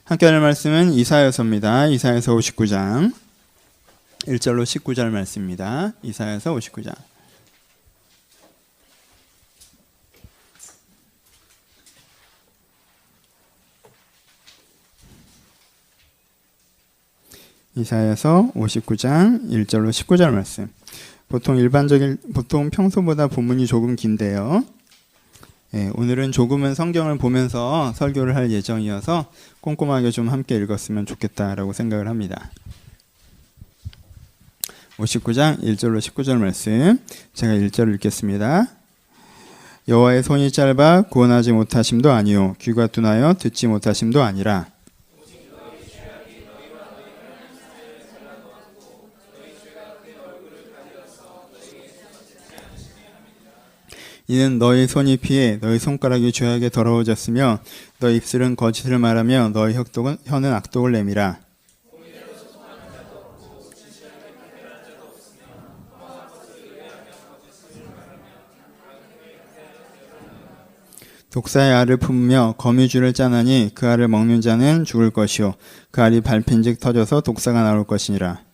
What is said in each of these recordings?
함께 할 말씀은 이사야서입니다. 이사야서 59장 1절로 19절 말씀입니다. 이사야서 59장. 이사야서 59장 1절로 19절 말씀. 보통 평소보다 본문이 조금 긴데요. 오늘은 조금은 성경을 보면서 설교를 할 예정이어서 꼼꼼하게 좀 함께 읽었으면 좋겠다라고 생각을 합니다. 59장 1절로 19절 말씀, 제가 1절 읽겠습니다. 여호와의 손이 짧아 구원하지 못하심도 아니요 귀가 둔하여 듣지 못하심도 아니라 이는 너희 손이 피해 너희 손가락이 죄악에 더러워졌으며 너희 입술은 거짓을 말하며 너희 혀는 악독을 내밀어 독사의 알을 품으며 거미줄을 짜나니 그 알을 먹는 자는 죽을 것이요 그 알이 밟힌즉 터져서 독사가 나올 것이니라.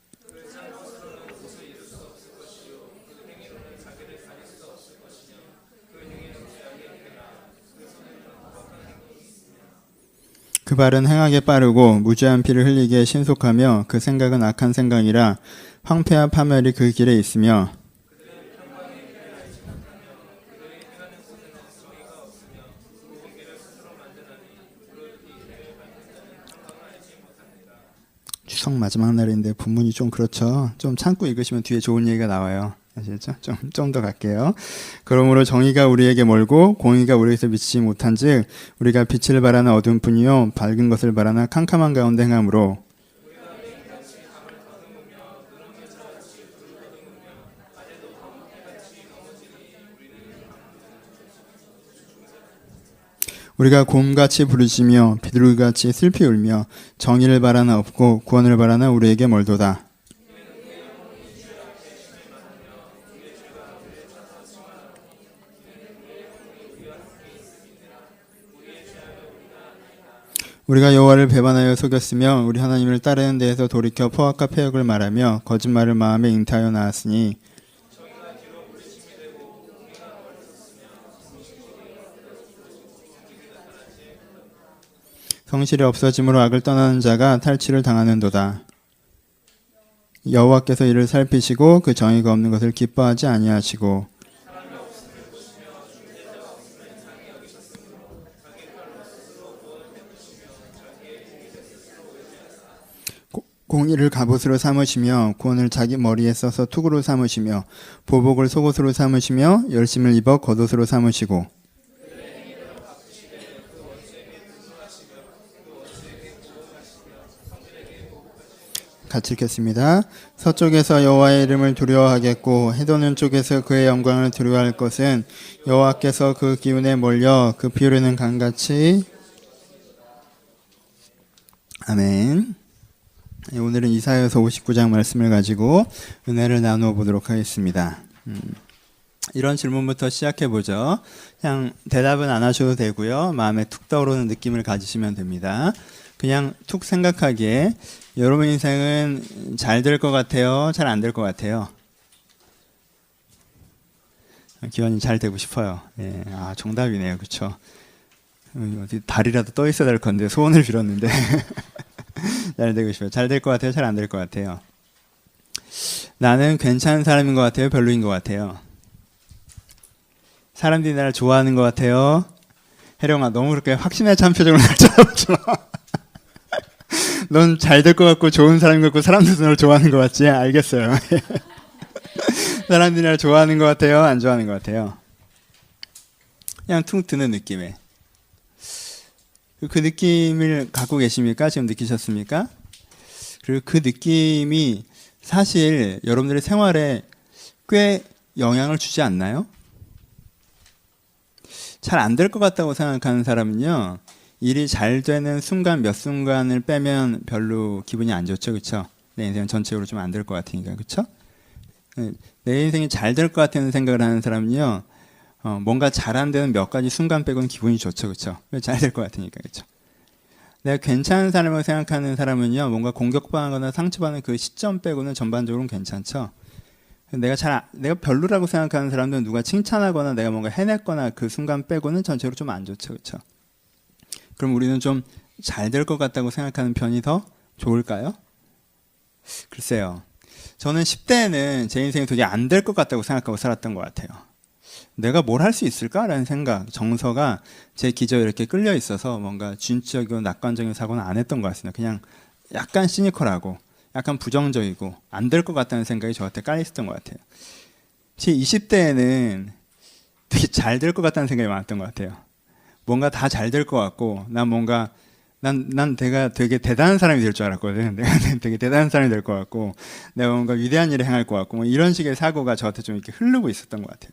그 발은 행하게 빠르고 무죄한 피를 흘리기에 신속하며 그 생각은 악한 생각이라 황폐와 파멸이 그 길에 있으며 추석 마지막 날인데 본문이 좀 그렇죠. 좀 참고 읽으시면 뒤에 좋은 얘기가 나와요. 아시겠죠? 좀 더 갈게요. 그러므로 정의가 우리에게 멀고 공의가 우리에게서 미치지 못한즉 우리가 빛을 바라나 어두운 뿐이요 밝은 것을 바라나 캄캄한 가운데 행함으로 우리가 곰같이 부르짖으며 비둘기같이 슬피 울며 정의를 바라나 없고 구원을 바라나 우리에게 멀도다. 우리가 여호와를 배반하여 속였으며 우리 하나님을 따르는 데에서 돌이켜 포악과 패역을 말하며 거짓말을 마음에 잉태하여 나았으니 성실이 없어짐으로 악을 떠나는 자가 탈취를 당하는도다. 여호와께서 이를 살피시고 그 정의가 없는 것을 기뻐하지 아니하시고 공의를 갑옷으로 삼으시며 구원을 자기 머리에 써서 투구로 삼으시며 보복을 속옷으로 삼으시며 열심을 입어 겉옷으로 삼으시고 같이 읽겠습니다. 서쪽에서 여호와의 이름을 두려워하겠고 해돋는 쪽에서 그의 영광을 두려워할 것은 여호와께서 그 기운에 몰려 그 피오르는 강같이. 아멘. 오늘은 이사야서 59장 말씀을 가지고 은혜를 나누어 보도록 하겠습니다. 이런 질문부터 시작해 보죠. 그냥 대답은 안 하셔도 되고요. 마음에 툭 떠오르는 느낌을 가지시면 됩니다. 그냥 툭 생각하기에 여러분 인생은 잘 될 것 같아요? 잘 안 될 것 같아요? 기원이 잘 되고 싶어요. 예, 정답이네요. 그렇죠? 어디 달이라도 떠 있어야 될 건데 소원을 빌었는데 잘 되고 싶어요. 잘 될 것 같아요? 잘 안 될 것 같아요? 나는 괜찮은 사람인 것 같아요? 별로인 것 같아요? 사람들이 나를 좋아하는 것 같아요? 혜령아, 너무 그렇게 확신에 찬 표정을 날 쳐다보지 마. 넌 잘 될 것 같고 좋은 사람인 것 같고 사람들도 너를 좋아하는 것 같지? 알겠어요. 사람들이 나를 좋아하는 것 같아요? 안 좋아하는 것 같아요? 그냥 퉁 드는 느낌에. 그 느낌을 갖고 계십니까? 지금 느끼셨습니까? 그리고 그 느낌이 사실 여러분들의 생활에 꽤 영향을 주지 않나요? 잘 안 될 것 같다고 생각하는 사람은요, 일이 잘 되는 순간 몇 순간을 빼면 별로 기분이 안 좋죠. 그렇죠? 내 인생은 전체적으로 좀 안 될 것 같으니까. 그렇죠? 내 인생이 잘 될 것 같다는 생각을 하는 사람은요, 뭔가 잘 안 되는 몇 가지 순간 빼고는 기분이 좋죠. 그렇죠? 잘 될 것 같으니까. 그렇죠? 내가 괜찮은 사람이라고 생각하는 사람은요, 뭔가 공격받거나 상처받는 그 시점 빼고는 전반적으로는 괜찮죠. 내가 별로라고 생각하는 사람들은 누가 칭찬하거나 내가 뭔가 해냈거나 그 순간 빼고는 전체로 좀 안 좋죠, 그렇죠? 그럼 우리는 좀 잘 될 것 같다고 생각하는 편이 더 좋을까요? 글쎄요. 저는 10대에는 제 인생이 도저히 안 될 것 같다고 생각하고 살았던 것 같아요. 내가 뭘 할 수 있을까라는 생각, 정서가 제 기저에 이렇게 끌려 있어서 뭔가 진취적이고 낙관적인 사고는 안 했던 것 같습니다. 그냥 약간 시니컬하고 약간 부정적이고 안 될 것 같다는 생각이 저한테 깔려 있었던 것 같아요. 제 20대에는 되게 잘 될 것 같다는 생각이 많았던 것 같아요. 뭔가 다 잘 될 것 같고 난 내가 되게 대단한 사람이 될 줄 알았거든. 내가 되게 대단한 사람이 될 것 같고 내가 뭔가 위대한 일을 행할 것 같고 뭐 이런 식의 사고가 저한테 좀 이렇게 흐르고 있었던 것 같아요.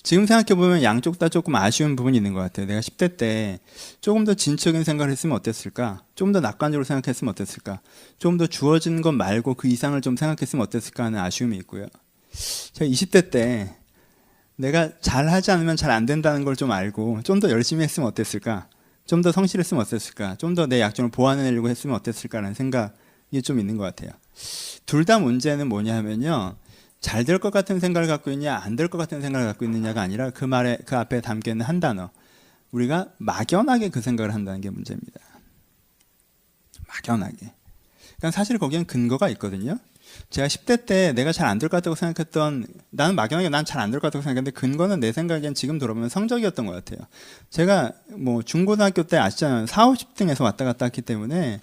지금 생각해보면 양쪽 다 조금 아쉬운 부분이 있는 것 같아요. 내가 10대 때 조금 더 진취적인 생각을 했으면 어땠을까? 좀 더 낙관적으로 생각했으면 어땠을까? 좀 더 주어진 것 말고 그 이상을 좀 생각했으면 어땠을까 하는 아쉬움이 있고요. 제가 20대 때 내가 잘하지 않으면 잘 안 된다는 걸 좀 알고 좀 더 열심히 했으면 어땠을까? 좀 더 성실했으면 어땠을까? 좀 더 내 약점을 보완해내려고 했으면 어땠을까라는 생각이 좀 있는 것 같아요. 둘 다 문제는 뭐냐 하면요. 잘 될 것 같은 생각을 갖고 있냐, 안 될 것 같은 생각을 갖고 있느냐가 아니라 그 앞에 담겨 있는 한 단어. 우리가 막연하게 그 생각을 한다는 게 문제입니다. 막연하게. 그러니까 사실 거기엔 근거가 있거든요. 제가 10대 때 내가 잘 안 될 것 같다고 생각했던, 나는 막연하게 난 잘 안 될 것 같다고 생각했는데 근거는 내 생각엔 지금 돌아보면 성적이었던 것 같아요. 제가 뭐 중고등학교 때 아시잖아요. 4, 50등에서 왔다 갔다 했기 때문에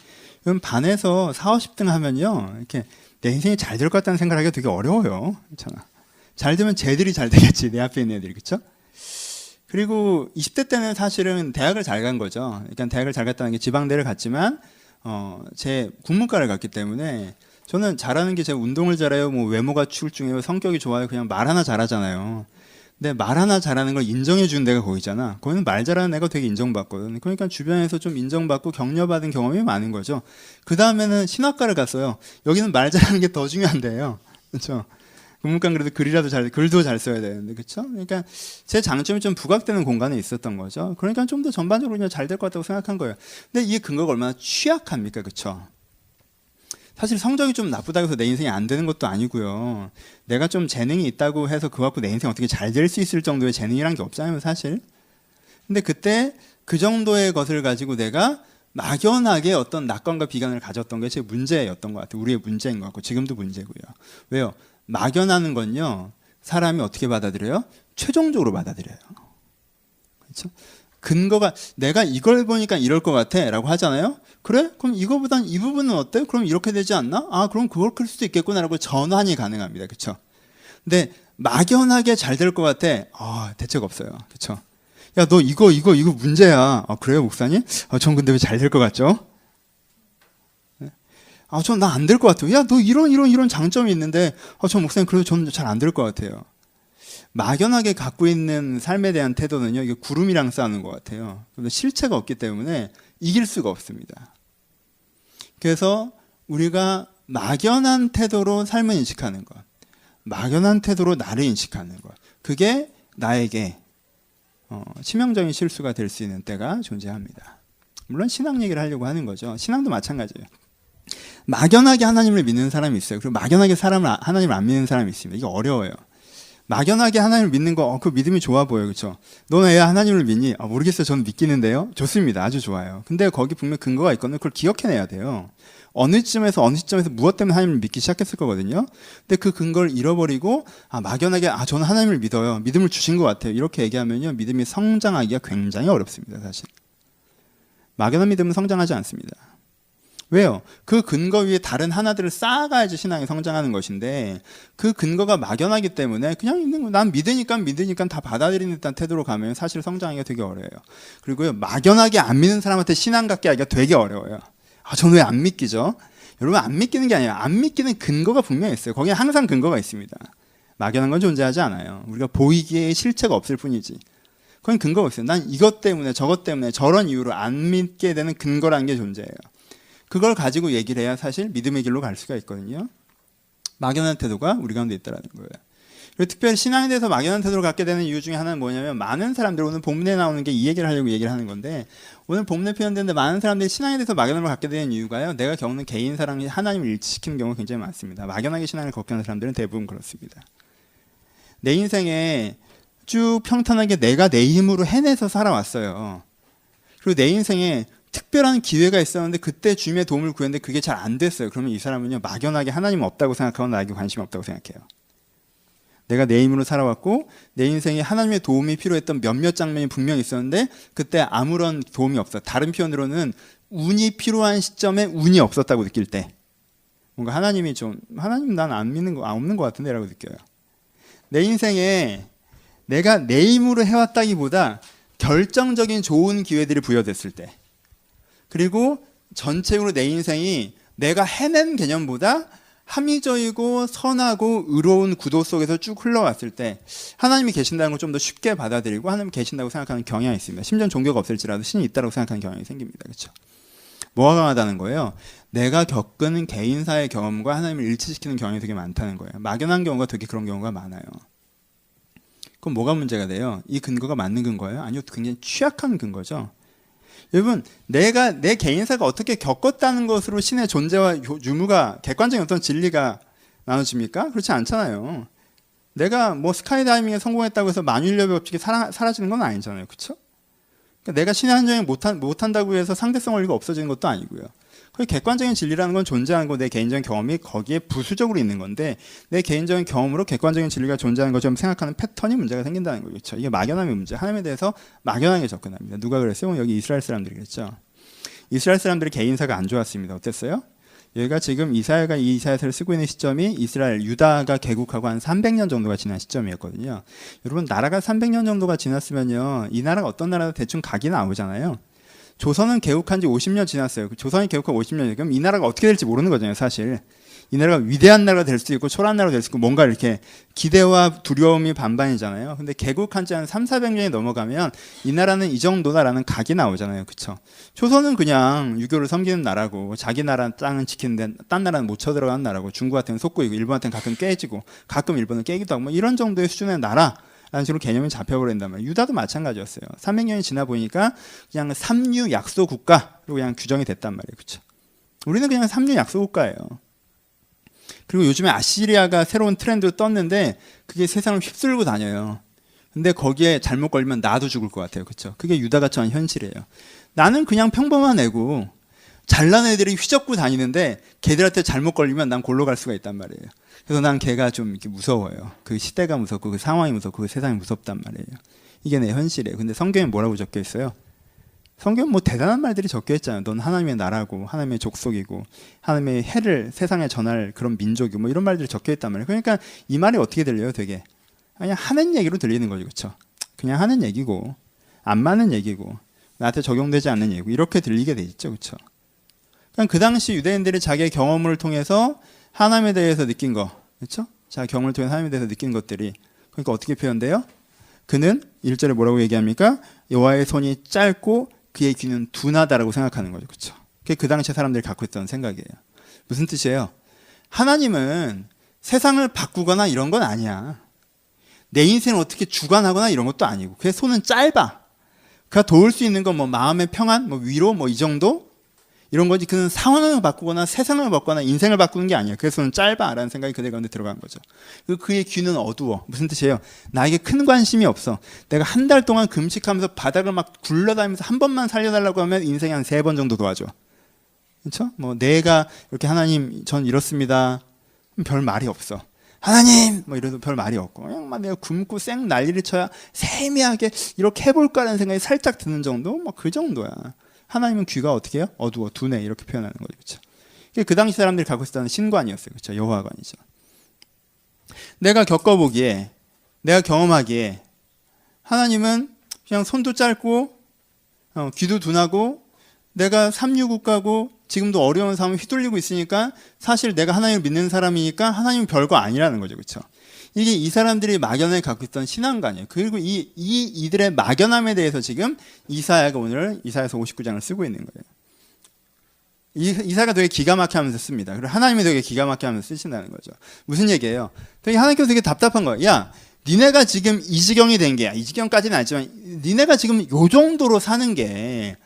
반에서 4, 50등 하면요. 이렇게 내 인생이 잘 될 것 같다는 생각을 하기가 되게 어려워요. 그렇잖아. 잘 되면 쟤들이 잘 되겠지. 내 앞에 있는 애들이. 그렇죠? 그리고 20대 때는 사실은 대학을 잘 간 거죠. 그러니까 대학을 잘 갔다는 게 지방대를 갔지만 제 국문과를 갔기 때문에 저는 잘하는 게 제가 운동을 잘해요. 뭐 외모가 출중해요. 성격이 좋아요. 그냥 말 하나 잘하잖아요. 근데 말 하나 잘하는 걸 인정해 주는 데가 거기잖아. 거기는 말 잘하는 애가 되게 인정받거든. 그러니까 주변에서 좀 인정받고 격려받은 경험이 많은 거죠. 그 다음에는 신학과를 갔어요. 여기는 말 잘하는 게 더 중요한데요. 그렇죠? 국문과 그래도 글도 잘 써야 되는데, 그렇죠? 그러니까 제 장점이 좀 부각되는 공간에 있었던 거죠. 그러니까 좀 더 전반적으로 그냥 잘 될 것 같다고 생각한 거예요. 근데 이 근거가 얼마나 취약합니까, 그렇죠? 사실 성적이 좀 나쁘다고 해서 내 인생이 안 되는 것도 아니고요. 내가 좀 재능이 있다고 해서 그거 갖고 내 인생 어떻게 잘 될 수 있을 정도의 재능이란 게 없잖아요, 사실. 근데 그때 그 정도의 것을 가지고 내가 막연하게 어떤 낙관과 비관을 가졌던 게 제 문제였던 것 같아요. 우리의 문제인 것 같고 지금도 문제고요. 왜요? 막연하는 건요. 사람이 어떻게 받아들여요? 최종적으로 받아들여요. 그렇죠? 근거가 내가 이걸 보니까 이럴 것 같아 라고 하잖아요. 그래? 그럼 이거보단 이 부분은 어때? 그럼 이렇게 되지 않나? 아, 그럼 그걸 클 수도 있겠구나 라고 전환이 가능합니다. 그렇죠? 근데 막연하게 잘 될 것 같아. 아, 대책 없어요. 그렇죠? 야, 너 이거 문제야. 아, 그래요, 목사님? 아, 전 근데 왜 잘 될 것 같죠? 아, 전 나 안 될 것 같아요. 야, 너 이런 장점이 있는데, 전 목사님 그래도 저는 잘 안 될 것 같아요. 막연하게 갖고 있는 삶에 대한 태도는요, 이게 구름이랑 싸우는 것 같아요. 실체가 없기 때문에 이길 수가 없습니다. 그래서 우리가 막연한 태도로 삶을 인식하는 것, 막연한 태도로 나를 인식하는 것, 그게 나에게 치명적인 실수가 될 수 있는 때가 존재합니다. 물론 신앙 얘기를 하려고 하는 거죠. 신앙도 마찬가지예요. 막연하게 하나님을 믿는 사람이 있어요. 그리고 막연하게 하나님을 안 믿는 사람이 있습니다. 이게 어려워요. 막연하게 하나님을 믿는 거, 그 믿음이 좋아 보여요. 그렇죠? 너는 왜 하나님을 믿니? 아, 모르겠어요. 저는 믿기는데요. 좋습니다. 아주 좋아요. 근데 거기 분명 근거가 있거든요. 그걸 기억해내야 돼요. 어느 시점에서 무엇 때문에 하나님을 믿기 시작했을 거거든요. 근데 그 근거를 잃어버리고 막연하게 저는 하나님을 믿어요. 믿음을 주신 것 같아요. 이렇게 얘기하면요. 믿음이 성장하기가 굉장히 어렵습니다. 사실. 막연한 믿음은 성장하지 않습니다. 왜요? 그 근거 위에 다른 하나들을 쌓아가야지 신앙이 성장하는 것인데 그 근거가 막연하기 때문에 그냥 있는 거, 난 믿으니까 다 받아들이는 듯한 태도로 가면 사실 성장하기가 되게 어려워요. 그리고요, 막연하게 안 믿는 사람한테 신앙 갖게 하기가 되게 어려워요. 저는 왜 안 믿기죠? 여러분, 안 믿기는 게 아니라 안 믿기는 근거가 분명히 있어요. 거기에 항상 근거가 있습니다. 막연한 건 존재하지 않아요. 우리가 보이기에 실체가 없을 뿐이지. 그건 근거가 있어요. 난 이것 때문에 저것 때문에 저런 이유로 안 믿게 되는 근거라는 게 존재해요. 그걸 가지고 얘기를 해야 사실 믿음의 길로 갈 수가 있거든요. 막연한 태도가 우리 가운데 있다는 거예요. 그리고 특별히 신앙에 대해서 막연한 태도를 갖게 되는 이유 중에 하나는 뭐냐면, 많은 사람들, 오늘 본문에 나오는 게 이 얘기를 하려고 얘기를 하는 건데, 오늘 본문에 표현되는데 많은 사람들이 신앙에 대해서 막연함을 갖게 되는 이유가요, 내가 겪는 개인 사랑이 하나님을 일치시키는 경우가 굉장히 많습니다. 막연하게 신앙을 걷게 하는 사람들은 대부분 그렇습니다. 내 인생에 쭉 평탄하게 내가 내 힘으로 해내서 살아왔어요. 그리고 내 인생에 특별한 기회가 있었는데 그때 주님의 도움을 구했는데 그게 잘 안 됐어요. 그러면 이 사람은요, 막연하게 하나님 없다고 생각하고 나에게 관심이 없다고 생각해요. 내가 내 힘으로 살아왔고 내 인생에 하나님의 도움이 필요했던 몇몇 장면이 분명히 있었는데 그때 아무런 도움이 없어. 다른 표현으로는 운이 필요한 시점에 운이 없었다고 느낄 때, 뭔가 하나님이 좀, 하나님 난 안 믿는 거, 없는 것 같은데 라고 느껴요. 내 인생에 내가 내 힘으로 해왔다기보다 결정적인 좋은 기회들이 부여됐을 때, 그리고 전체적으로 내 인생이 내가 해낸 개념보다 합리적이고 선하고 의로운 구도 속에서 쭉 흘러왔을 때 하나님이 계신다는 걸 좀 더 쉽게 받아들이고 하나님이 계신다고 생각하는 경향이 있습니다. 심지어 종교가 없을지라도 신이 있다고 생각하는 경향이 생깁니다. 그렇죠? 뭐가 강하다는 거예요? 내가 겪은 개인사의 경험과 하나님을 일치시키는 경향이 되게 많다는 거예요. 막연한 경우가 되게 그런 경우가 많아요. 그럼 뭐가 문제가 돼요? 이 근거가 맞는 근거예요? 아니요, 굉장히 취약한 근거죠. 여러분, 내가 내 개인사가 어떻게 겪었다는 것으로 신의 존재와 유무가, 객관적인 어떤 진리가 나눠집니까? 그렇지 않잖아요. 내가 뭐 스카이다이빙에 성공했다고 해서 만유인력의 법칙이 사라지는 건 아니잖아요. 그렇죠? 그러니까 내가 신의 한정에 못한다고 해서 상대성 원리가 없어지는 것도 아니고요. 그 객관적인 진리라는 건 존재하는 거, 내 개인적인 경험이 거기에 부수적으로 있는 건데, 내 개인적인 경험으로 객관적인 진리가 존재하는 것처럼 생각하는 패턴이 문제가 생긴다는 거죠. 그렇죠? 이게 막연함의 문제. 하나님에 대해서 막연하게 접근합니다. 누가 그랬어요? 여기 이스라엘 사람들이 그랬죠. 이스라엘 사람들이 개인사가 안 좋았습니다. 어땠어요? 여기가 지금 이사야가 이 이사야서를 쓰고 있는 시점이 이스라엘, 유다가 개국하고 한 300년 정도가 지난 시점이었거든요. 여러분, 나라가 300년 정도가 지났으면요, 이 나라가 어떤 나라도 대충 각이 나오잖아요. 조선은 개국한 지 50년 지났어요. 조선이 개국한 50년이에요. 그럼 이 나라가 어떻게 될지 모르는 거잖아요, 사실. 이 나라가 위대한 나라가 될 수도 있고 초라한 나라가 될 수도 있고, 뭔가 이렇게 기대와 두려움이 반반이잖아요. 근데 개국한 지 한 300~400년이 넘어가면 이 나라는 이 정도다라는 각이 나오잖아요. 그쵸? 조선은 그냥 유교를 섬기는 나라고, 자기 나라 땅은 지키는데 딴 나라는 못 쳐들어가는 나라고, 중국한테는 속고이고 일본한테는 가끔 깨지고 가끔 일본은 깨기도 하고, 뭐 이런 정도의 수준의 나라 라는 식으로 개념이 잡혀버린단 말이에요. 유다도 마찬가지였어요. 300년이 지나 보니까 그냥 삼류 약소 국가로 그냥 규정이 됐단 말이에요. 그렇죠? 우리는 그냥 삼류 약소 국가예요. 그리고 요즘에 아시리아가 새로운 트렌드로 떴는데 그게 세상을 휩쓸고 다녀요. 근데 거기에 잘못 걸리면 나도 죽을 것 같아요. 그렇죠? 그게 유다가 처한 현실이에요. 나는 그냥 평범한 애고 잘난 애들이 휘젓고 다니는데 걔들한테 잘못 걸리면 난 골로 갈 수가 있단 말이에요. 그래서 난 걔가 좀 이렇게 무서워요. 그 시대가 무섭고 그 상황이 무섭고 그 세상이 무섭단 말이에요. 이게 내 현실이에요. 근데 성경에 뭐라고 적혀 있어요? 성경은 뭐 대단한 말들이 적혀 있잖아요. 넌 하나님의 나라고 하나님의 족속이고 하나님의 해를 세상에 전할 그런 민족이고 뭐 이런 말들이 적혀 있단 말이에요. 그러니까 이 말이 어떻게 들려요? 되게 그냥 하는 얘기로 들리는 거죠. 그렇죠? 그냥 하는 얘기고 안 맞는 얘기고 나한테 적용되지 않는 얘기고 이렇게 들리게 돼 있죠. 그렇죠? 그러니까 그 당시 유대인들이 자기의 경험을 통해서 하나님에 대해서 느낀 거, 그렇죠? 자, 경험을 통해 하나님에 대해서 느낀 것들이, 그러니까 어떻게 표현돼요? 그는 1절에 뭐라고 얘기합니까? 여호와의 손이 짧고 그의 귀는 둔하다라고 생각하는 거죠, 그렇죠? 그게 그 당시 사람들이 갖고 있던 생각이에요. 무슨 뜻이에요? 하나님은 세상을 바꾸거나 이런 건 아니야. 내 인생을 어떻게 주관하거나 이런 것도 아니고, 그의 손은 짧아. 그가 도울 수 있는 건 뭐 마음의 평안, 뭐 위로, 뭐 이 정도. 이런 거지. 그는 상황을 바꾸거나 세상을 바꾸거나 인생을 바꾸는 게 아니에요. 그래서는 짧아라는 생각이 그들 가운데 들어간 거죠. 그리고 그의 귀는 어두워. 무슨 뜻이에요? 나에게 큰 관심이 없어. 내가 한 달 동안 금식하면서 바닥을 막 굴러다니면서 한 번만 살려달라고 하면 인생에 한 3번 정도 도와줘. 그렇죠? 뭐 내가 이렇게 하나님 전 이렇습니다. 별 말이 없어. 하나님 뭐 이래도 별 말이 없고 그냥 막 내가 굶고 쌩 난리를 쳐야 세미하게 이렇게 해볼까라는 생각이 살짝 드는 정도? 뭐 그 정도야. 하나님은 귀가 어떻게 해요? 어두워, 둔해 이렇게 표현하는 거죠. 그렇죠? 그 당시 사람들이 갖고 있었던 신관이었어요. 그렇죠? 여호와관이죠. 내가 겪어보기에, 내가 경험하기에 하나님은 그냥 손도 짧고 귀도 둔하고 내가 삼류국가고 지금도 어려운 상황에 휘둘리고 있으니까 사실 내가 하나님을 믿는 사람이니까 하나님은 별거 아니라는 거죠. 그렇죠? 이게 이 사람들이 막연하게 갖고 있던 신앙관이에요. 그리고 이들의 막연함에 대해서 지금 이사야가 오늘 이사야서 59장을 쓰고 있는 거예요. 이사가 되게 기가 막히게 하면서 씁니다. 그리고 하나님이 되게 기가 막히게 하면서 쓰신다는 거죠. 무슨 얘기예요? 되게 하나님께서 되게 답답한 거예요. 야, 니네가 지금 이 지경이 된 게, 이 지경까지는 아니지만 니네가 지금 요 정도로 사는 게,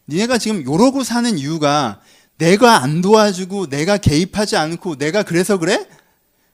니네가 지금 요러고 사는 이유가 내가 안 도와주고 내가 개입하지 않고 내가 그래서 그래?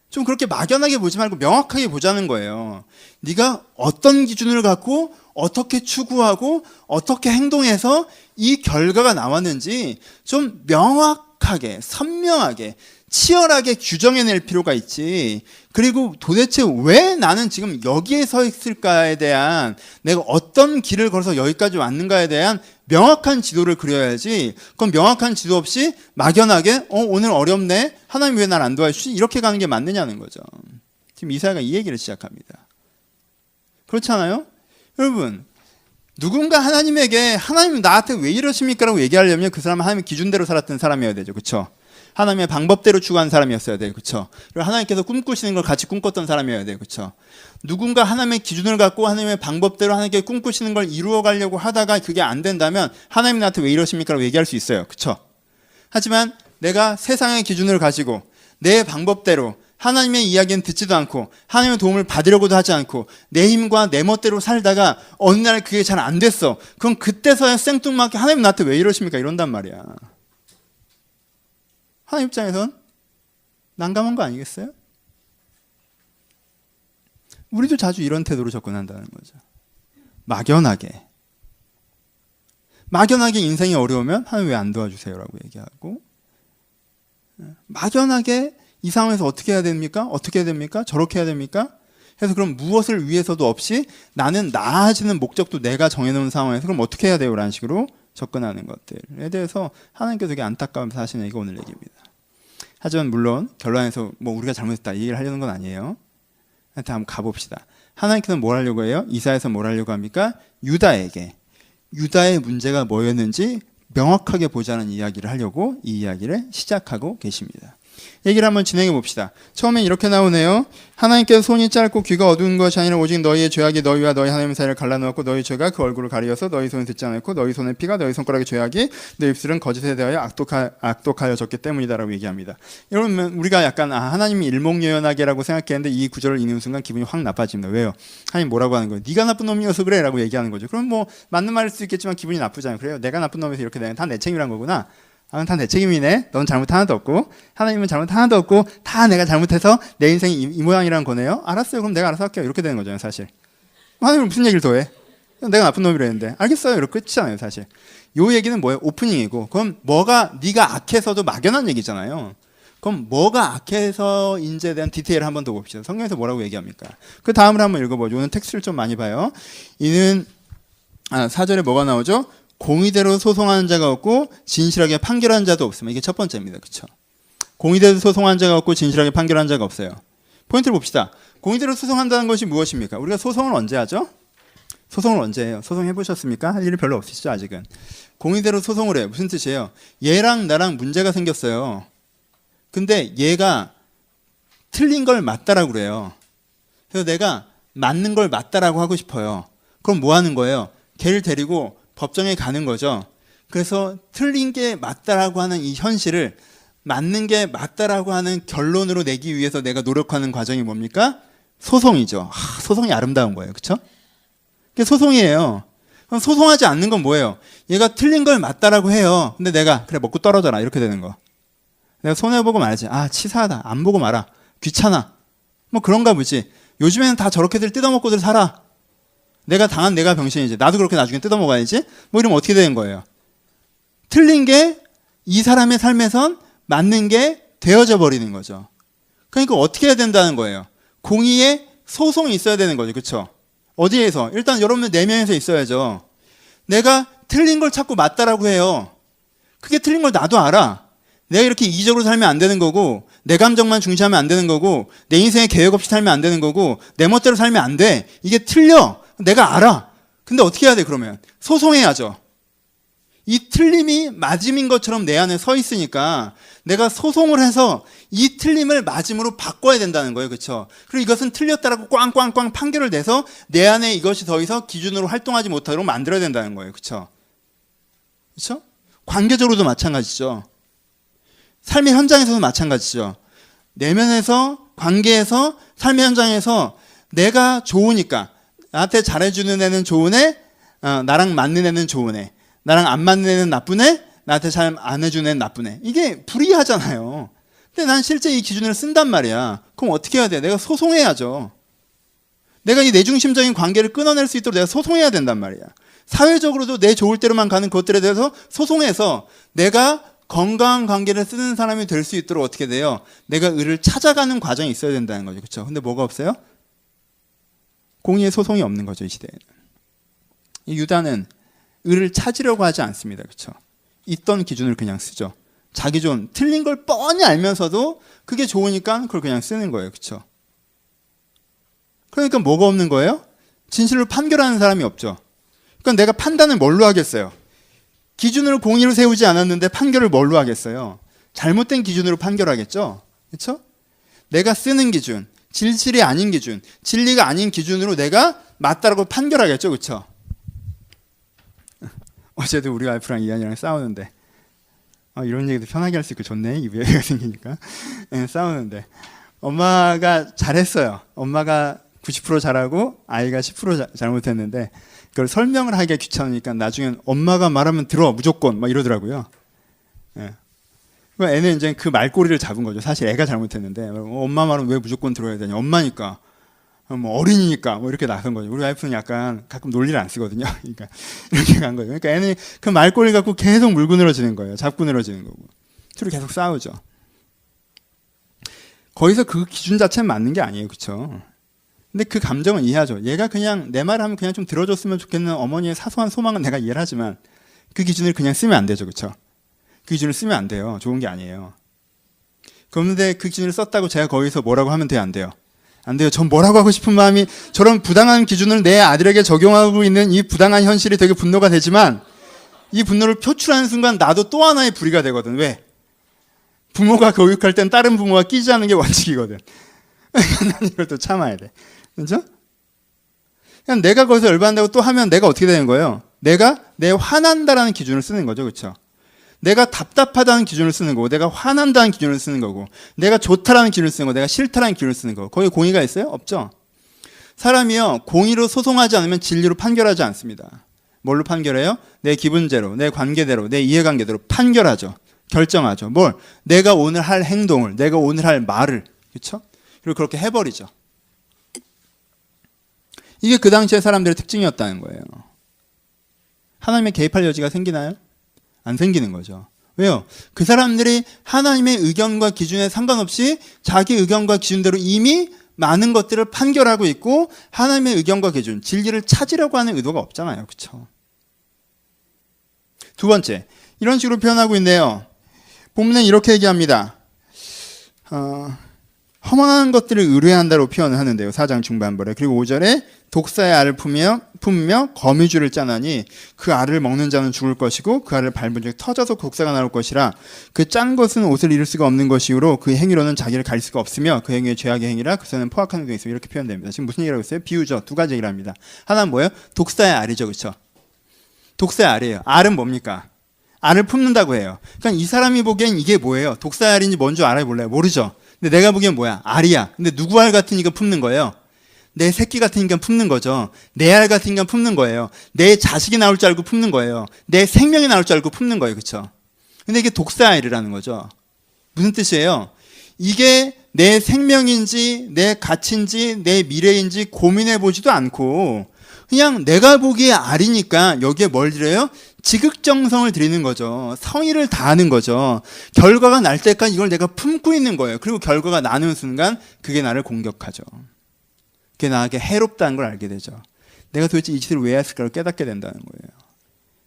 좀 그렇게 막연하게 보지 말고 명확하게 보자는 거예요. 네가 어떤 기준을 갖고 어떻게 추구하고 어떻게 행동해서 이 결과가 나왔는지 좀 명확하게, 선명하게, 치열하게 규정해낼 필요가 있지. 그리고 도대체 왜 나는 지금 여기에 서 있을까에 대한, 내가 어떤 길을 걸어서 여기까지 왔는가에 대한 명확한 지도를 그려야지. 그럼 명확한 지도 없이 막연하게 오늘 어렵네, 하나님 왜 날 안 도와주지, 이렇게 가는 게 맞느냐는 거죠. 지금 이사야가 이 얘기를 시작합니다. 그렇지 않아요? 여러분, 누군가 하나님에게 하나님 나한테 왜 이러십니까? 라고 얘기하려면 그 사람은 하나님의 기준대로 살았던 사람이어야 되죠. 그렇죠? 하나님의 방법대로 추구한 사람이었어야 돼요. 그렇죠? 그리고 하나님께서 꿈꾸시는 걸 같이 꿈꿨던 사람이어야 돼요. 그렇죠? 누군가 하나님의 기준을 갖고 하나님의 방법대로 하나님께 꿈꾸시는 걸 이루어 가려고 하다가 그게 안 된다면 하나님 나한테 왜 이러십니까? 라고 얘기할 수 있어요. 그렇죠? 하지만 내가 세상의 기준을 가지고 내 방법대로 하나님의 이야기는 듣지도 않고 하나님의 도움을 받으려고도 하지 않고 내 힘과 내 멋대로 살다가 어느 날 그게 잘 안 됐어. 그럼 그때서야 생뚱맞게 하나님 나한테 왜 이러십니까? 이런단 말이야. 하나님 입장에선 난감한 거 아니겠어요? 우리도 자주 이런 태도로 접근한다는 거죠. 막연하게 인생이 어려우면 하나님 왜 안 도와주세요? 라고 얘기하고, 막연하게 이 상황에서 어떻게 해야 됩니까? 어떻게 해야 됩니까? 저렇게 해야 됩니까? 그래서 그럼 무엇을 위해서도 없이 나는 나아지는 목적도 내가 정해놓은 상황에서 그럼 어떻게 해야 돼요? 라는 식으로 접근하는 것들에 대해서 하나님께서 되게 안타까워서 하시는 얘기가 오늘 얘기입니다. 하지만 물론 결론에서 뭐 우리가 잘못했다 이 얘기를 하려는 건 아니에요. 하여튼 한번 가봅시다. 하나님께서는 뭘 하려고 해요? 이사야에서 뭘 하려고 합니까? 유다에게 유다의 문제가 뭐였는지 명확하게 보자는 이야기를 하려고 이 이야기를 시작하고 계십니다. 얘기를 한번 진행해 봅시다. 처음엔 이렇게 나오네요. 하나님께서 손이 짧고 귀가 어두운 것이 아니라 오직 너희의 죄악이 너희와 너희 하나님 사이를 갈라놓았고 너희 죄가 그 얼굴을 가리어서 너희 손을 듣지 않았고 너희 손의 피가 너희 손가락의 죄악이 너희 입술은 거짓에 대하여 악독하여졌기 때문이다라고 얘기합니다. 여러분, 우리가 약간 하나님이 일목요연하게라고 생각했는데 이 구절을 읽는 순간 기분이 확 나빠집니다. 왜요? 하나님 뭐라고 하는 거예요? 네가 나쁜 놈이어서 그래 라고 얘기하는 거죠. 그럼 뭐 맞는 말일 수 있겠지만 기분이 나쁘잖아요. 그래요? 내가 나쁜 놈에서 이렇게 되면 다 내 책임이란 거구나. 다 내 책임이네. 넌 잘못 하나도 없고 하나님은 잘못 하나도 없고 다 내가 잘못해서 내 인생이 이 모양이라는 거네요. 알았어요. 그럼 내가 알아서 할게요. 이렇게 되는 거잖아요. 사실 하나님은 무슨 얘기를 더해? 내가 나쁜 놈이라 했는데 알겠어요. 이렇게 끝이잖아요. 사실 요 얘기는 뭐예요? 오프닝이고, 그럼 뭐가 네가 악해서도 막연한 얘기잖아요. 그럼 뭐가 악해서인지에 대한 디테일을 한 번 더 봅시다. 성경에서 뭐라고 얘기합니까? 그 다음을 한번 읽어보죠. 오늘 텍스트를 좀 많이 봐요. 이는 4절에 뭐가 나오죠? 공의대로 소송하는 자가 없고 진실하게 판결하는 자도 없으면, 이게 첫 번째입니다. 그렇죠? 공의대로 소송하는 자가 없고 진실하게 판결하는 자가 없어요. 포인트를 봅시다. 공의대로 소송한다는 것이 무엇입니까? 우리가 소송을 언제 하죠? 소송을 언제 해요? 소송해 보셨습니까? 할 일이 별로 없으시죠 아직은. 공의대로 소송을 해요. 무슨 뜻이에요? 얘랑 나랑 문제가 생겼어요. 근데 얘가 틀린 걸 맞다라고 그래요. 그래서 내가 맞는 걸 맞다라고 하고 싶어요. 그럼 뭐 하는 거예요? 걔를 데리고 법정에 가는 거죠. 그래서 틀린 게 맞다라고 하는 이 현실을 맞는 게 맞다라고 하는 결론으로 내기 위해서 내가 노력하는 과정이 뭡니까? 소송이죠. 소송이 아름다운 거예요. 그렇죠? 그게 소송이에요. 그럼 소송하지 않는 건 뭐예요? 얘가 틀린 걸 맞다라고 해요. 근데 내가 그래 먹고 떨어져라 이렇게 되는 거. 내가 손해보고 말지. 치사하다. 안 보고 말아. 귀찮아. 뭐 그런가 보지. 요즘에는 다 저렇게들 뜯어먹고들 살아. 내가 병신이지. 나도 그렇게 나중에 뜯어먹어야지. 뭐 이러면 어떻게 되는 거예요? 틀린 게 이 사람의 삶에선 맞는 게 되어져 버리는 거죠. 그러니까 어떻게 해야 된다는 거예요? 공의의 소송이 있어야 되는 거죠. 그렇죠? 어디에서? 일단 여러분들 4명에서 있어야죠. 내가 틀린 걸 찾고 맞다라고 해요. 그게 틀린 걸 나도 알아. 내가 이렇게 이기적으로 살면 안 되는 거고, 내 감정만 중시하면 안 되는 거고, 내 인생에 계획 없이 살면 안 되는 거고, 내 멋대로 살면 안 돼. 이게 틀려. 내가 알아. 근데 어떻게 해야 돼 그러면? 소송해야죠. 이 틀림이 맞음인 것처럼 내 안에 서 있으니까 내가 소송을 해서 이 틀림을 맞음으로 바꿔야 된다는 거예요. 그렇죠? 그리고 이것은 틀렸다라고 꽝꽝꽝 판결을 내서 내 안에 이것이 더 이상 기준으로 활동하지 못하도록 만들어야 된다는 거예요. 그렇죠? 그렇죠? 관계적으로도 마찬가지죠. 삶의 현장에서도 마찬가지죠. 내면에서, 관계에서, 삶의 현장에서 내가 좋으니까 나한테 잘해주는 애는 좋은 애, 나랑 맞는 애는 좋은 애, 나랑 안 맞는 애는 나쁜 애, 나한테 잘 안 해주는 애는 나쁜 애. 이게 불이하잖아요. 근데 난 실제 이 기준을 쓴단 말이야. 그럼 어떻게 해야 돼? 내가 소송해야죠. 내가 이 내중심적인 관계를 끊어낼 수 있도록 내가 소송해야 된단 말이야. 사회적으로도 내 좋을 대로만 가는 것들에 대해서 소송해서 내가 건강한 관계를 쓰는 사람이 될 수 있도록 어떻게 돼요? 내가 의를 찾아가는 과정이 있어야 된다는 거죠. 그렇죠? 근데 뭐가 없어요? 공의의 소송이 없는 거죠, 이 시대에는. 이 유다는 의를 찾으려고 하지 않습니다. 그렇죠? 있던 기준을 그냥 쓰죠. 자기 좋은 틀린 걸 뻔히 알면서도 그게 좋으니까 그걸 그냥 쓰는 거예요. 그렇죠? 그러니까 뭐가 없는 거예요? 진실로 판결하는 사람이 없죠. 그러니까 내가 판단을 뭘로 하겠어요? 기준을 공의로 세우지 않았는데 판결을 뭘로 하겠어요? 잘못된 기준으로 판결하겠죠? 그렇죠? 내가 쓰는 기준, 진실이 아닌 기준, 진리가 아닌 기준으로 내가 맞다라고 판결하겠죠? 그렇죠? 어제도 우리 와이프랑 이한이랑 싸우는데 이런 얘기도 편하게 할 수 있고 좋네. 이 외회가 생기니까. 네, 싸우는데 엄마가 잘했어요. 엄마가 90% 잘하고 아이가 10% 잘못했는데 그걸 설명을 하기가 귀찮으니까 나중엔 엄마가 말하면 들어 무조건 막 이러더라고요. 예. 애는 이제 그 말꼬리를 잡은 거죠. 사실 애가 잘못했는데 엄마 말은 왜 무조건 들어야 되냐. 엄마니까 뭐 어린이니까 뭐 이렇게 나선 거죠. 우리 와이프는 약간 가끔 논리를 안 쓰거든요. 그러니까 이렇게 간 거예요. 그러니까 애는 그 말꼬리 갖고 계속 물고 늘어지는 거예요. 잡고 늘어지는 거고. 둘이 계속 싸우죠. 거기서 그 기준 자체는 맞는 게 아니에요. 그렇죠? 근데 그 감정은 이해하죠. 얘가 그냥 내 말 하면 그냥 좀 들어줬으면 좋겠는 어머니의 사소한 소망은 내가 이해를 하지만 그 기준을 그냥 쓰면 안 되죠. 그렇죠? 그 기준을 쓰면 안 돼요. 좋은 게 아니에요. 그런데 그 기준을 썼다고 제가 거기서 뭐라고 하면 돼요? 안 돼요? 안 돼요. 전 뭐라고 하고 싶은 마음이 저런 부당한 기준을 내 아들에게 적용하고 있는 이 부당한 현실이 되게 분노가 되지만 이 분노를 표출하는 순간 나도 또 하나의 불의가 되거든. 왜? 부모가 교육할 땐 다른 부모가 끼지 않는 게 원칙이거든. 난 이걸 또 참아야 돼. 그렇죠? 그냥 내가 거기서 열받는다고 또 하면 내가 어떻게 되는 거예요? 내가 내 화난다라는 기준을 쓰는 거죠. 그렇죠? 내가 답답하다는 기준을 쓰는 거고 내가 화난다는 기준을 쓰는 거고 내가 좋다라는 기준을 쓰는 거고 내가 싫다라는 기준을 쓰는 거고 거기 공의가 있어요? 없죠? 사람이요 공의로 소송하지 않으면 진리로 판결하지 않습니다. 뭘로 판결해요? 내 기분대로, 내 관계대로, 내 이해관계대로 판결하죠. 결정하죠. 뭘? 내가 오늘 할 행동을, 내가 오늘 할 말을. 그렇죠? 그리고 그렇게 해버리죠. 이게 그 당시의 사람들의 특징이었다는 거예요. 하나님의 개입할 여지가 생기나요? 안 생기는 거죠. 왜요? 그 사람들이 하나님의 의견과 기준에 상관없이 자기 의견과 기준대로 이미 많은 것들을 판결하고 있고 하나님의 의견과 기준, 진리를 찾으려고 하는 의도가 없잖아요. 그렇죠? 두 번째, 이런 식으로 표현하고 있네요. 본문은 이렇게 얘기합니다. 허망한 것들을 의뢰한다로 표현을 하는데요. 4장 중반부에. 그리고 5절에 독사의 알을 품으며 거미줄을 짜나니 그 알을 먹는 자는 죽을 것이고 그 알을 밟은 즉 터져서 독사가 나올 것이라 그 짠 것은 옷을 잃을 수가 없는 것이므로 그 행위로는 자기를 가릴 수가 없으며 그 행위의 죄악의 행위라 그 손은 포악한 행동이 있으며 이렇게 표현됩니다. 지금 무슨 얘기라고 했어요? 비유죠. 두 가지 얘기를 합니다. 하나는 뭐예요? 독사의 알이죠. 그렇죠? 독사의 알이에요. 알은 뭡니까? 알을 품는다고 해요. 그러니까 이 사람이 보기엔 이게 뭐예요? 독사의 알인지 뭔지 알아요? 몰라요? 모르죠. 근데 내가 보기엔 뭐야? 알이야. 근데 누구 알 같으니까 품는 거예요? 내 새끼 같으니까 품는 거죠. 내 알 같으니까 품는 거예요. 내 자식이 나올 줄 알고 품는 거예요. 내 생명이 나올 줄 알고 품는 거예요. 그렇죠? 근데 이게 독사알이라는 거죠. 무슨 뜻이에요? 이게 내 생명인지 내 가치인지 내 미래인지 고민해 보지도 않고 그냥 내가 보기에 알이니까 여기에 뭘 드려요? 지극정성을 드리는 거죠. 성의를 다하는 거죠. 결과가 날 때까지 이걸 내가 품고 있는 거예요. 그리고 결과가 나는 순간 그게 나를 공격하죠. 그게 나에게 해롭다는 걸 알게 되죠. 내가 도대체 이 짓을 왜 했을까를 깨닫게 된다는 거예요.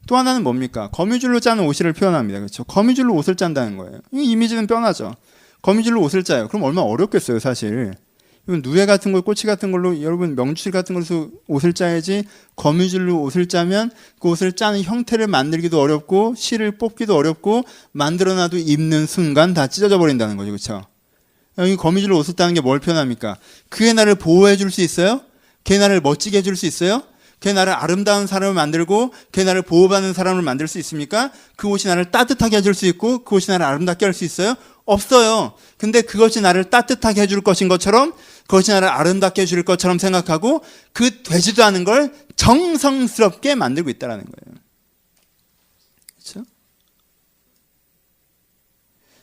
또 하나는 뭡니까? 거미줄로 짜는 옷을 표현합니다. 그렇죠? 거미줄로 옷을 짠다는 거예요. 이 이미지는 뻔하죠. 거미줄로 옷을 짜요. 그럼 얼마나 어렵겠어요, 사실. 누에 같은 걸, 꼬치 같은 걸로 여러분 명주실 같은 걸로 옷을 짜야지 거미줄로 옷을 짜면 그 옷을 짜는 형태를 만들기도 어렵고 실을 뽑기도 어렵고 만들어놔도 입는 순간 다 찢어져 버린다는 거죠. 그렇죠? 여기 거미줄로 옷을 짜는 게 뭘 표현합니까? 그의 나를 보호해 줄 수 있어요? 그의 나를 멋지게 해줄 수 있어요? 그게 나를 아름다운 사람을 만들고 그게 나를 보호받는 사람을 만들 수 있습니까? 그 옷이 나를 따뜻하게 해줄 수 있고 그 옷이 나를 아름답게 할 수 있어요? 없어요. 근데 그것이 나를 따뜻하게 해줄 것인 것처럼 그것이 나를 아름답게 해줄 것처럼 생각하고 그 되지도 않은 걸 정성스럽게 만들고 있다는 거예요. 그렇죠?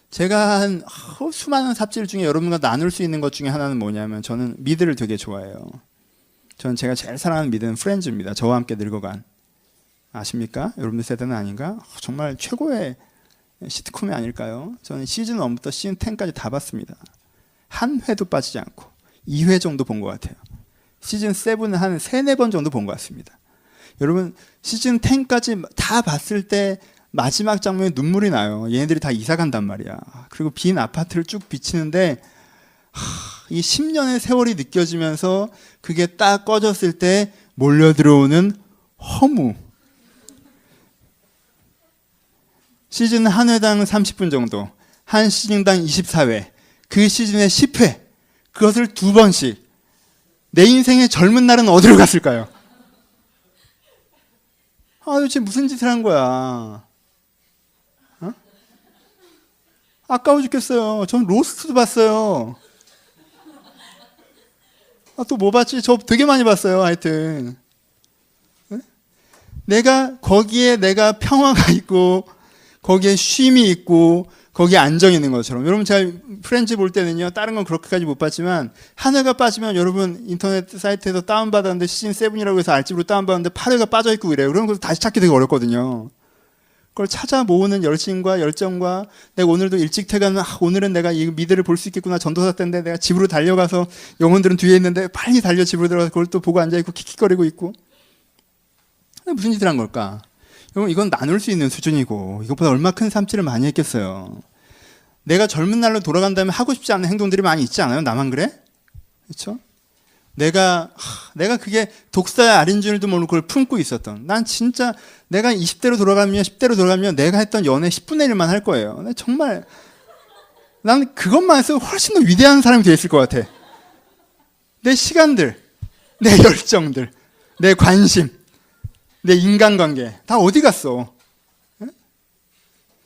제가 한 수많은 삽질 중에 여러분과 나눌 수 있는 것 중에 하나는 뭐냐면 저는 미드를 되게 좋아해요. 저는 제가 제일 사랑하는 미드는 프렌즈입니다. 저와 함께 늙어간. 아십니까? 여러분들 세대는 아닌가? 정말 최고의 시트콤이 아닐까요? 저는 시즌 1부터 시즌 10까지 다 봤습니다. 한 회도 빠지지 않고 2회 정도 본 것 같아요. 시즌 7은 한 3, 4번 정도 본 것 같습니다. 여러분 시즌 10까지 다 봤을 때 마지막 장면에 눈물이 나요. 얘네들이 다 이사 간단 말이야. 그리고 빈 아파트를 쭉 비치는데 이 10년의 세월이 느껴지면서 그게 딱 꺼졌을 때 몰려 들어오는 허무. 시즌 한 회당 30분 정도, 한 시즌당 24회, 그 시즌에 10회, 그것을 2번씩. 내 인생의 젊은 날은 어디로 갔을까요? 도대체 무슨 짓을 한 거야? 아까워 죽겠어요. 전 로스트도 봤어요. 또 뭐 봤지? 저 되게 많이 봤어요. 하여튼 내가 거기에 내가 평화가 있고 거기에 쉼이 있고 거기에 안정이 있는 것처럼. 여러분 제가 프렌즈 볼 때는요, 다른 건 그렇게까지 못 봤지만 한 회가 빠지면 여러분 인터넷 사이트에서 다운받았는데 시즌 7이라고 해서 알집으로 다운받았는데 8회가 빠져있고 이래요. 그러면 그걸 다시 찾기 되게 어렵거든요. 그걸 찾아 모으는 열심과 열정과 내가 오늘도 일찍 퇴근하면 오늘은 내가 이 미드를 볼 수 있겠구나. 전도사 때인데 내가 집으로 달려가서 영혼들은 뒤에 있는데 빨리 달려 집으로 들어가서 그걸 또 보고 앉아있고 킥킥거리고 있고. 무슨 짓을 한 걸까? 여러분 이건 나눌 수 있는 수준이고 이것보다 얼마나 큰 삼치를 많이 했겠어요. 내가 젊은 날로 돌아간다면 하고 싶지 않은 행동들이 많이 있지 않아요? 나만 그래? 그렇죠? 내가 그게 독사의 알인 줄도 모르고 그걸 품고 있었던. 난 진짜 내가 20대로 돌아가면 10대로 돌아가면 내가 했던 연애 10분의 1만 할 거예요. 정말 난 그것만 해서 훨씬 더 위대한 사람이 되었을 것 같아. 내 시간들, 내 열정들, 내 관심, 내 인간관계 다 어디 갔어?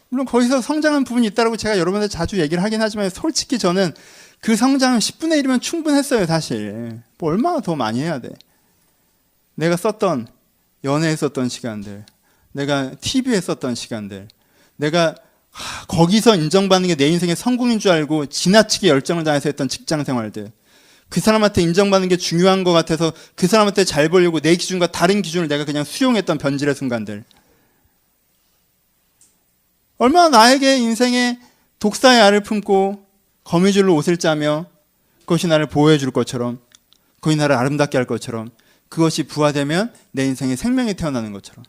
물론 거기서 성장한 부분이 있다고 제가 여러분한테 자주 얘기를 하긴 하지만 솔직히 저는 그 성장은 10분의 1이면 충분했어요. 사실 뭐 얼마나 더 많이 해야 돼. 내가 썼던 연애에 썼던 시간들, 내가 TV에 썼던 시간들, 내가 거기서 인정받는 게 내 인생의 성공인 줄 알고 지나치게 열정을 다해서 했던 직장 생활들, 그 사람한테 인정받는 게 중요한 것 같아서 그 사람한테 잘 보려고 내 기준과 다른 기준을 내가 그냥 수용했던 변질의 순간들, 얼마나 나에게 인생에 독사의 알을 품고 거미줄로 옷을 짜며 그것이 나를 보호해 줄 것처럼, 그것이 나를 아름답게 할 것처럼, 그것이 부화되면 내 인생에 생명이 태어나는 것처럼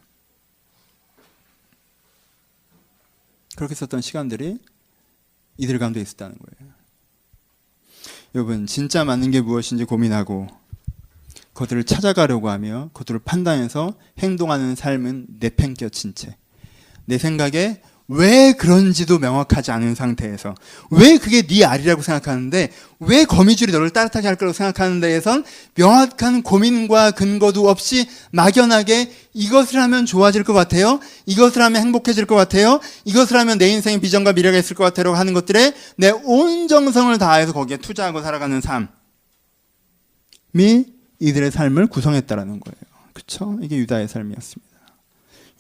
그렇게 썼던 시간들이 이들 가운데 있었다는 거예요. 여러분 진짜 맞는 게 무엇인지 고민하고 그것들을 찾아가려고 하며 그것들을 판단해서 행동하는 삶은 내팽겨친 채 내 생각에 왜 그런지도 명확하지 않은 상태에서 왜 그게 네 알이라고 생각하는데 왜 거미줄이 너를 따뜻하게 할 거라고 생각하는 데에선 명확한 고민과 근거도 없이 막연하게 이것을 하면 좋아질 것 같아요, 이것을 하면 행복해질 것 같아요, 이것을 하면 내 인생에 비전과 미래가 있을 것 같아요 하는 것들에 내 온 정성을 다해서 거기에 투자하고 살아가는 삶이 이들의 삶을 구성했다라는 거예요. 그렇죠? 이게 유다의 삶이었습니다.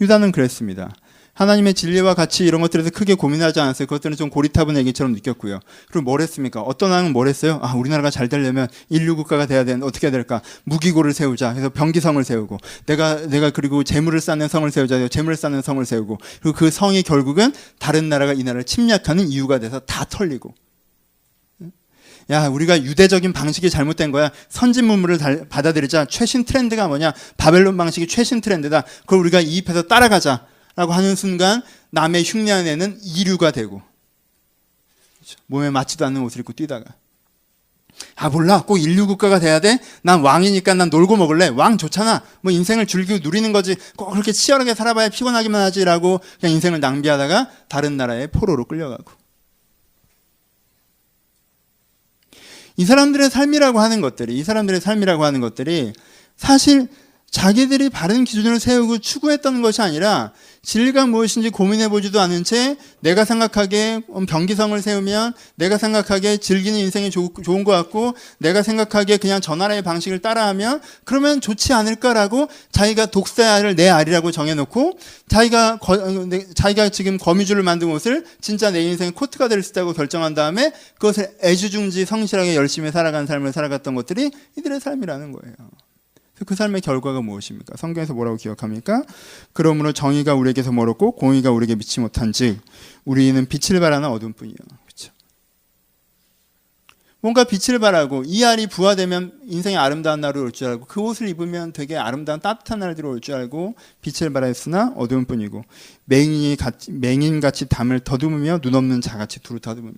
유다는 그랬습니다. 하나님의 진리와 가치 이런 것들에서 크게 고민하지 않았어요. 그것들은 좀 고리타분 얘기처럼 느꼈고요. 그리고 뭘 했습니까? 어떤 왕은 뭘 했어요? 우리나라가 잘 되려면 인류 국가가 돼야 되는데 어떻게 해야 될까? 무기고를 세우자. 그래서 병기성을 세우고 내가 그리고 재물을 쌓는 성을 세우자. 재물을 쌓는 성을 세우고 그리고 그 성이 결국은 다른 나라가 이 나라를 침략하는 이유가 돼서 다 털리고. 야, 우리가 유대적인 방식이 잘못된 거야. 선진 문물을 받아들이자. 최신 트렌드가 뭐냐? 바벨론 방식이 최신 트렌드다. 그걸 우리가 이입해서 따라가자. 라고 하는 순간 남의 흉내한 애는 이류가 되고, 그렇죠? 몸에 맞지도 않는 옷을 입고 뛰다가 몰라 꼭 인류 국가가 돼야 돼? 난 왕이니까 난 놀고 먹을래. 왕 좋잖아. 뭐 인생을 즐기고 누리는 거지. 꼭 그렇게 치열하게 살아봐야 피곤하기만 하지라고 그냥 인생을 낭비하다가 다른 나라의 포로로 끌려가고. 이 사람들의 삶이라고 하는 것들이 사실 자기들이 바른 기준을 세우고 추구했던 것이 아니라 진리가 무엇인지 고민해보지도 않은 채 내가 생각하기에 병기성을 세우면 내가 생각하기에 즐기는 인생이 좋은 것 같고 내가 생각하기에 그냥 저 나라의 방식을 따라하면 그러면 좋지 않을까라고 자기가 독사의 알을 내 알이라고 정해놓고 자기가 지금 거미줄을 만든 옷을 진짜 내 인생의 코트가 될 수 있다고 결정한 다음에 그것을 애주중지 성실하게 열심히 살아간 삶을 살아갔던 것들이 이들의 삶이라는 거예요. 그 삶의 결과가 무엇입니까? 성경에서 뭐라고 기억합니까? 그러므로 정의가 우리에게서 멀었고 공의가 우리에게 미치 못한즉 우리는 빛을 발하는 어둠뿐이요. 그렇죠? 뭔가 빛을 발하고 이 알이 부화되면 인생의 아름다운 날이 올 줄 알고 그 옷을 입으면 되게 아름다운 따뜻한 날들이 올 줄 알고 빛을 발하였으나 어둠뿐이고 맹인같이 담을 더듬으며 눈 없는 자같이 두루 더듬으며.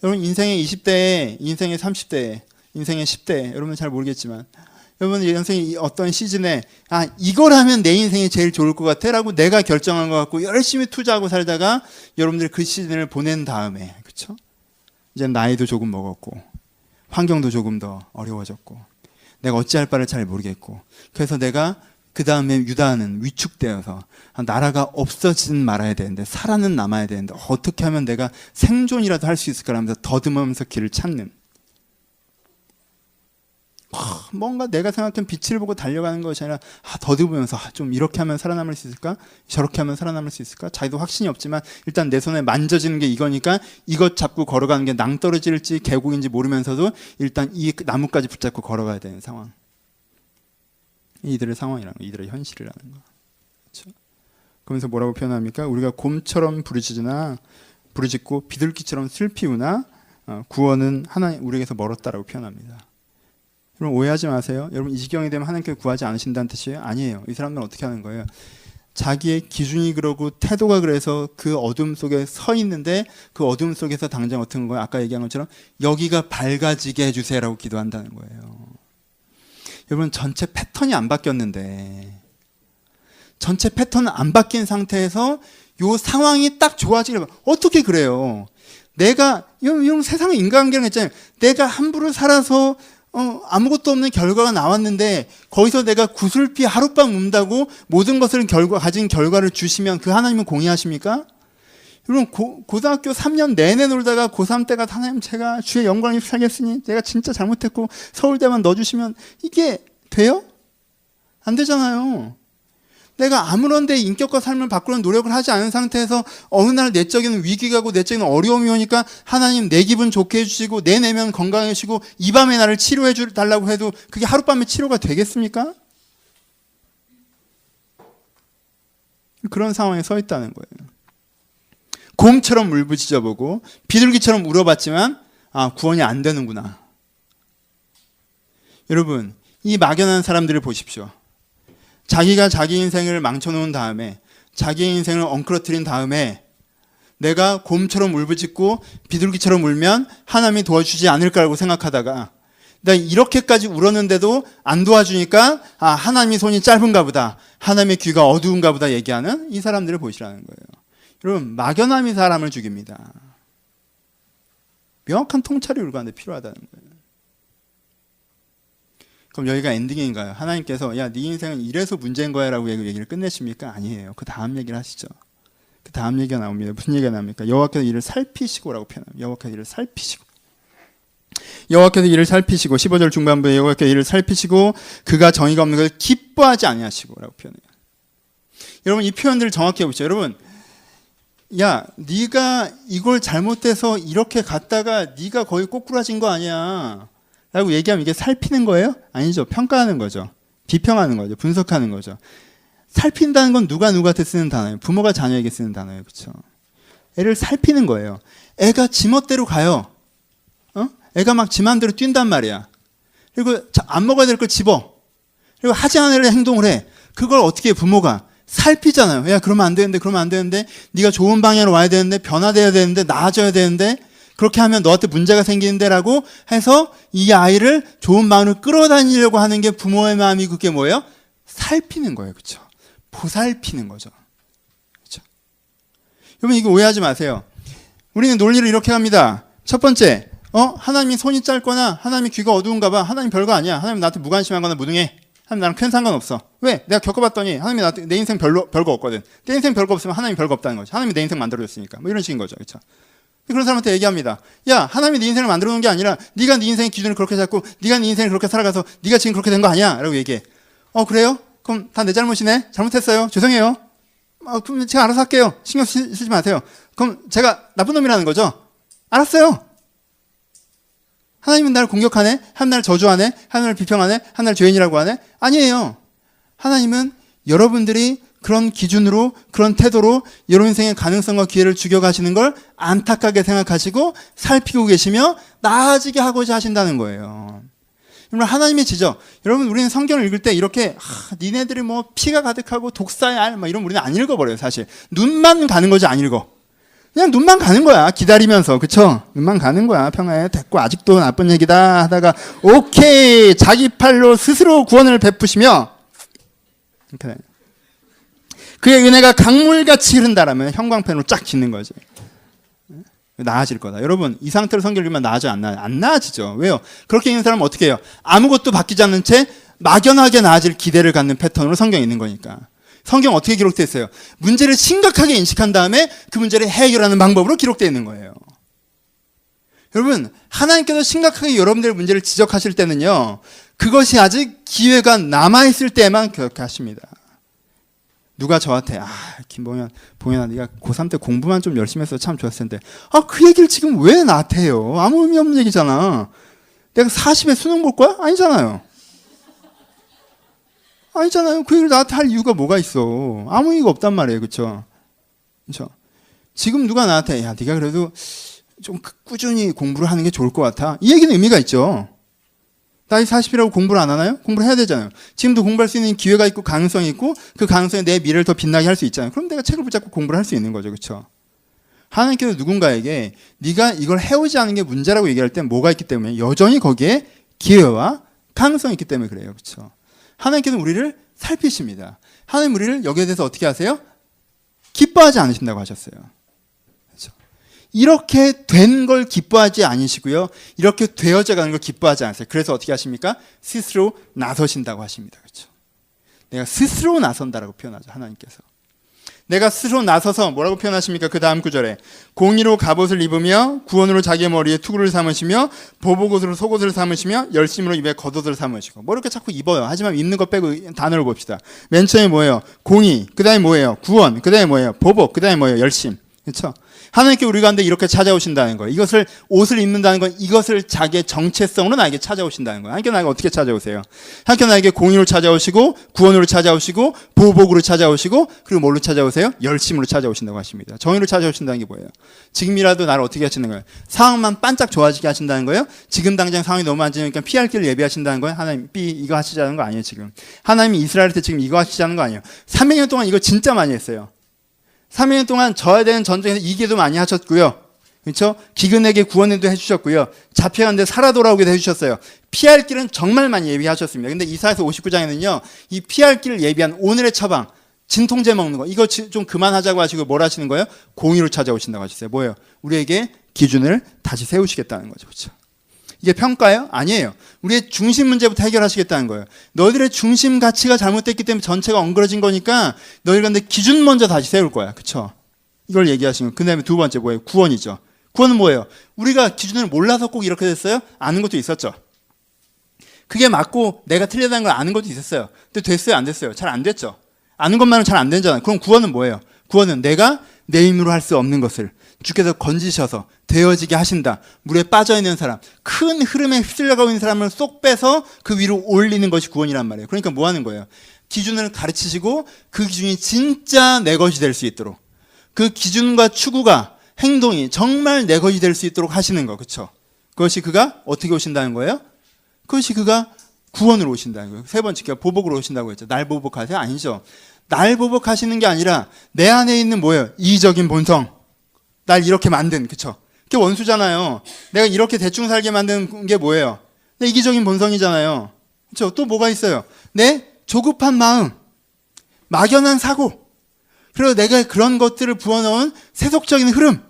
여러분 인생의 20대에 인생의 30대에 인생의 10대 여러분은 잘 모르겠지만 여러분 인생의 어떤 시즌에 이걸 하면 내 인생이 제일 좋을 것 같아 라고 내가 결정한 것 같고 열심히 투자하고 살다가 여러분들이 그 시즌을 보낸 다음에 그렇죠? 이제 나이도 조금 먹었고 환경도 조금 더 어려워졌고 내가 어찌할 바를 잘 모르겠고 그래서 내가 그 다음에 유다는 위축되어서 나라가 없어지진 말아야 되는데 살아는 남아야 되는데 어떻게 하면 내가 생존이라도 할 수 있을까 하면서 더듬으면서 길을 찾는 뭔가 내가 생각한 빛을 보고 달려가는 것이 아니라 더듬으면서 좀 이렇게 하면 살아남을 수 있을까? 저렇게 하면 살아남을 수 있을까? 자기도 확신이 없지만 일단 내 손에 만져지는 게 이거니까 이것 잡고 걸어가는 게 낭떠러질지 계곡인지 모르면서도 일단 이 나무까지 붙잡고 걸어가야 되는 상황. 이들의 상황이라는 거, 이들의 현실이라는 거. 그렇죠? 그러면서 뭐라고 표현합니까? 우리가 곰처럼 부르짖고 비둘기처럼 슬피우나 구원은 하나님 우리에게서 멀었다라고 표현합니다. 여러분 오해하지 마세요. 여러분 이 지경이 되면 하나님께 구하지 않으신다는 뜻이에요? 아니에요. 이 사람들은 어떻게 하는 거예요? 자기의 기준이 그러고 태도가 그래서 그 어둠 속에 서 있는데 그 어둠 속에서 당장 어떤 거예요? 아까 얘기한 것처럼 여기가 밝아지게 해주세요라고 기도한다는 거예요. 여러분 전체 패턴이 안 바뀌었는데 전체 패턴은 안 바뀐 상태에서 요 상황이 딱 좋아지길 어떻게 그래요? 내가 이런 세상의 인간관계는 있잖아요. 내가 함부로 살아서 아무것도 없는 결과가 나왔는데 거기서 내가 구슬피 하룻밤 운다고 모든 것을 가진 결과를 주시면 그 하나님은 공의하십니까? 여러분 고등학교 3년 내내 놀다가 고3 때가 하나님 제가 주의 영광을 살겠으니 내가 진짜 잘못했고 서울대만 넣어주시면 이게 돼요? 안 되잖아요. 내가 아무런 데 인격과 삶을 바꾸는 노력을 하지 않은 상태에서 어느 날 내적인 위기가 고 내적인 어려움이 오니까 하나님 내 기분 좋게 해주시고 내 내면 건강해주시고 이 밤에 나를 치료해 달라고 해도 그게 하룻밤에 치료가 되겠습니까? 그런 상황에 서 있다는 거예요. 곰처럼 울부짖어보고 비둘기처럼 울어봤지만 구원이 안 되는구나. 여러분 이 막연한 사람들을 보십시오. 자기가 자기 인생을 망쳐놓은 다음에 자기 인생을 엉클어뜨린 다음에 내가 곰처럼 울부짖고 비둘기처럼 울면 하나님이 도와주지 않을까라고 생각하다가 나 이렇게까지 울었는데도 안 도와주니까 하나님이 손이 짧은가 보다 하나님의 귀가 어두운가 보다 얘기하는 이 사람들을 보시라는 거예요. 여러분 막연함이 사람을 죽입니다. 명확한 통찰이 우리가 필요하다는 거예요. 그럼 여기가 엔딩인가요? 하나님께서 야, 네 인생은 이래서 문제인 거야 라고 얘기를 끝내십니까? 아니에요. 그 다음 얘기를 하시죠. 그 다음 얘기가 나옵니다. 무슨 얘기가 나옵니까? 여호와께서 이를 살피시고 라고 표현합니다. 여호와께서 이를 살피시고 여호와께서 이를 살피시고 15절 중반부에 여호와께서 이를 살피시고 그가 정의가 없는 것을 기뻐하지 아니하시고 라고 표현해요. 여러분 이 표현들을 정확히 해보시죠. 여러분 야 네가 이걸 잘못해서 이렇게 갔다가 네가 거의 꼬꾸라진 거 아니야 라고 얘기하면 이게 살피는 거예요? 아니죠. 평가하는 거죠. 비평하는 거죠. 분석하는 거죠. 살핀다는 건 누구한테 쓰는 단어예요? 부모가 자녀에게 쓰는 단어예요. 그렇죠? 애를 살피는 거예요. 애가 지멋대로 가요. 애가 막 지 맘대로 뛴단 말이야. 그리고 안 먹어야 될 걸 집어. 그리고 하지 않을 행동을 해. 그걸 어떻게 해, 부모가 살피잖아요. 야 그러면 안 되는데 그러면 안 되는데 네가 좋은 방향으로 와야 되는데 변화돼야 되는데 나아져야 되는데 그렇게 하면 너한테 문제가 생기는데 라고 해서 이 아이를 좋은 마음으로 끌어다니려고 하는 게 부모의 마음이 그게 뭐예요? 살피는 거예요. 그렇죠? 보살피는 거죠. 그렇죠? 여러분 이거 오해하지 마세요. 우리는 논리를 이렇게 합니다. 첫 번째 하나님이 손이 짧거나 하나님이 귀가 어두운가 봐. 하나님 별거 아니야. 하나님 나한테 무관심하거나 무능해. 하나님 나랑 큰 상관없어. 왜? 내가 겪어봤더니 하나님이 내 인생 별거 없거든. 내 인생 별거 없으면 하나님 별거 없다는 거지. 하나님이 내 인생 만들어줬으니까. 뭐 이런 식인 거죠. 그렇죠? 그런 사람한테 얘기합니다. 야, 하나님이 네 인생을 만들어 놓은 게 아니라 네가 네 인생의 기준을 그렇게 잡고 네가 네 인생을 그렇게 살아가서 네가 지금 그렇게 된 거 아니야? 라고 얘기해. 그래요? 그럼 다 내 잘못이네? 잘못했어요? 죄송해요. 그럼 제가 알아서 할게요. 신경 쓰지 마세요. 그럼 제가 나쁜 놈이라는 거죠? 알았어요. 하나님은 나를 공격하네? 하나님 나를 저주하네? 하나님 나를 비평하네? 하나님 나를 죄인이라고 하네? 아니에요. 하나님은 여러분들이 그런 기준으로, 그런 태도로 여러분 인생의 가능성과 기회를 죽여가시는 걸 안타깝게 생각하시고 살피고 계시며 나아지게 하고자 하신다는 거예요. 여러분, 하나님의 지적. 여러분, 우리는 성경을 읽을 때 이렇게 니네들이 뭐 피가 가득하고 독사의 알 이런 우리는 안 읽어버려요. 사실 눈만 가는 거지 안 읽어. 그냥 눈만 가는 거야. 기다리면서. 그쵸? 눈만 가는 거야. 평화에 됐고 아직도 나쁜 얘기다 하다가 오케이 자기 팔로 스스로 구원을 베푸시며 그의 은혜가 강물같이 흐른다라면 형광펜으로 쫙 짓는 거지. 나아질 거다. 여러분, 이 상태로 성경을 읽으면 나아져 안 나아져? 안 나아지죠. 왜요? 그렇게 있는 사람은 어떻게 해요? 아무것도 바뀌지 않는 채 막연하게 나아질 기대를 갖는 패턴으로 성경이 있는 거니까. 성경 어떻게 기록되어 있어요? 문제를 심각하게 인식한 다음에 그 문제를 해결하는 방법으로 기록되어 있는 거예요. 여러분, 하나님께서 심각하게 여러분들의 문제를 지적하실 때는요, 그것이 아직 기회가 남아있을 때만 그렇게 하십니다. 누가 저한테 봉현아 네가 고3 때 공부만 좀 열심히 했어도 참 좋았을 텐데 그 얘기를 지금 왜 나한테 해요? 아무 의미 없는 얘기잖아. 내가 40에 수능 볼 거야? 아니잖아요. 그 얘기를 나한테 할 이유가 뭐가 있어. 아무 의미가 없단 말이에요. 그렇죠? 지금 누가 나한테 야 네가 그래도 좀 꾸준히 공부를 하는 게 좋을 것 같아. 이 얘기는 의미가 있죠. 나이 40이라고 공부를 안 하나요? 공부를 해야 되잖아요. 지금도 공부할 수 있는 기회가 있고 가능성이 있고 그 가능성에 내 미래를 더 빛나게 할 수 있잖아요. 그럼 내가 책을 붙잡고 공부를 할 수 있는 거죠. 그렇죠? 하나님께서 누군가에게 네가 이걸 해오지 않은 게 문제라고 얘기할 때 뭐가 있기 때문에 여전히 거기에 기회와 가능성이 있기 때문에 그래요. 그렇죠? 하나님께서는 우리를 살피십니다. 하나님 우리를 여기에 대해서 어떻게 하세요? 기뻐하지 않으신다고 하셨어요. 이렇게 된 걸 기뻐하지 않으시고요. 이렇게 되어져 가는 걸 기뻐하지 않으세요. 그래서 어떻게 하십니까? 스스로 나서신다고 하십니다. 그렇죠? 내가 스스로 나선다라고 표현하죠. 하나님께서. 내가 스스로 나서서 뭐라고 표현하십니까? 그 다음 구절에 공의로 갑옷을 입으며 구원으로 자기의 머리에 투구를 삼으시며 보복옷으로 속옷을 삼으시며 열심으로 입에 겉옷을 삼으시고 뭐 이렇게 자꾸 입어요. 하지만 입는 거 빼고 단어를 봅시다. 맨 처음에 뭐예요? 공의. 그 다음에 뭐예요? 구원. 그 다음에 뭐예요? 보복. 그 다음에 뭐예요? 열심. 그렇죠? 하나님께 우리 가운데 이렇게 찾아오신다는 거예요. 이것을 옷을 입는다는 건 이것을 자기의 정체성으로 나에게 찾아오신다는 거예요. 하나님께 나에게 어떻게 찾아오세요? 하나님께 나에게 공의로 찾아오시고 구원으로 찾아오시고 보복으로 찾아오시고 그리고 뭘로 찾아오세요? 열심으로 찾아오신다고 하십니다. 정의로 찾아오신다는 게 뭐예요? 지금이라도 나를 어떻게 하시는 거예요? 상황만 반짝 좋아지게 하신다는 거예요? 지금 당장 상황이 너무 안 좋으니까 피할 길을 예비하신다는 거예요? 하나님 이거 하시자는 거 아니에요 지금. 하나님이 이스라엘 때 지금 이거 하시자는 거 아니에요. 300년 동안 이거 진짜 많이 했어요. 3년 동안 져야 되는 전쟁에서 이기도 많이 하셨고요. 그렇죠? 기근에게 구원도 해주셨고요. 잡혀갔는데 살아 돌아오기도 해주셨어요. 피할 길은 정말 많이 예비하셨습니다. 근데 이사야서 59장에는요. 이 피할 길을 예비한 오늘의 처방, 진통제 먹는 거 이거 좀 그만하자고 하시고 뭘 하시는 거예요? 공의로 찾아오신다고 하셨어요. 뭐예요? 우리에게 기준을 다시 세우시겠다는 거죠. 그렇죠? 이게 평가예요? 아니에요. 우리의 중심 문제부터 해결하시겠다는 거예요. 너희들의 중심 가치가 잘못됐기 때문에 전체가 엉그러진 거니까 너희들한테 기준 먼저 다시 세울 거야. 그렇죠? 이걸 얘기하시는 거예요. 그 다음에 두 번째 뭐예요? 구원이죠. 구원은 뭐예요? 우리가 기준을 몰라서 꼭 이렇게 됐어요? 아는 것도 있었죠. 그게 맞고 내가 틀리다는 걸 아는 것도 있었어요. 근데 됐어요? 안 됐어요? 잘 안 됐죠. 아는 것만은 잘 안 되잖아요. 그럼 구원은 뭐예요? 구원은 내가 내 힘으로 할 수 없는 것을 주께서 건지셔서 되어지게 하신다. 물에 빠져있는 사람, 큰 흐름에 휩쓸려가고 있는 사람을 쏙 빼서 그 위로 올리는 것이 구원이란 말이에요. 그러니까 뭐 하는 거예요? 기준을 가르치시고 그 기준이 진짜 내 것이 될 수 있도록 그 기준과 추구가 행동이 정말 내 것이 될 수 있도록 하시는 거. 그렇죠? 그것이 그가 어떻게 오신다는 거예요? 그것이 그가 구원으로 오신다는 거예요. 세 번째, 보복으로 오신다고 했죠. 날 보복하세요? 아니죠. 날 보복하시는 게 아니라 내 안에 있는 뭐예요? 이기적인 본성. 날 이렇게 만든, 그쵸? 그게 원수잖아요. 내가 이렇게 대충 살게 만든 게 뭐예요? 내 이기적인 본성이잖아요. 그쵸? 또 뭐가 있어요? 내 조급한 마음, 막연한 사고, 그리고 내가 그런 것들을 부어넣은 세속적인 흐름,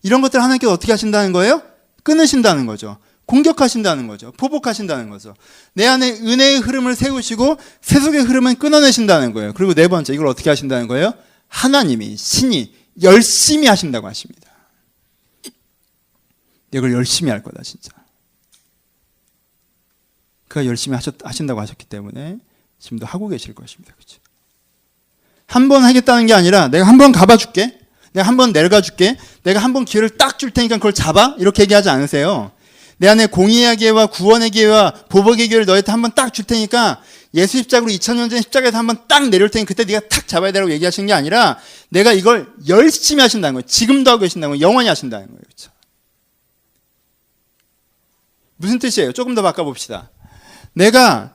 이런 것들을 하나님께서 어떻게 하신다는 거예요? 끊으신다는 거죠. 공격하신다는 거죠. 보복하신다는 거죠. 내 안에 은혜의 흐름을 세우시고 세속의 흐름은 끊어내신다는 거예요. 그리고 네 번째, 이걸 어떻게 하신다는 거예요? 하나님이, 신이 열심히 하신다고 하십니다. 이걸 열심히 할 거다, 진짜. 그가 열심히 하신다고 하셨기 때문에 지금도 하고 계실 것입니다. 그렇죠? 한 번 하겠다는 게 아니라 내가 한 번 가봐 줄게. 내가 한 번 내려가 줄게. 내가 한 번 기회를 딱 줄 테니까 그걸 잡아. 이렇게 얘기하지 않으세요. 내 안에 공의의 기회와 구원의 기회와 보복의 기회를 너희한테 한 번 딱 줄 테니까 예수 십자가로 2000년 전 십자가에서 한 번 딱 내려올 테니 그때 네가 탁 잡아야 되라고 얘기하시는 게 아니라 내가 이걸 열심히 하신다는 거예요. 지금도 하고 계신다는 거예요. 영원히 하신다는 거예요. 그렇죠? 무슨 뜻이에요? 조금 더 바꿔봅시다. 내가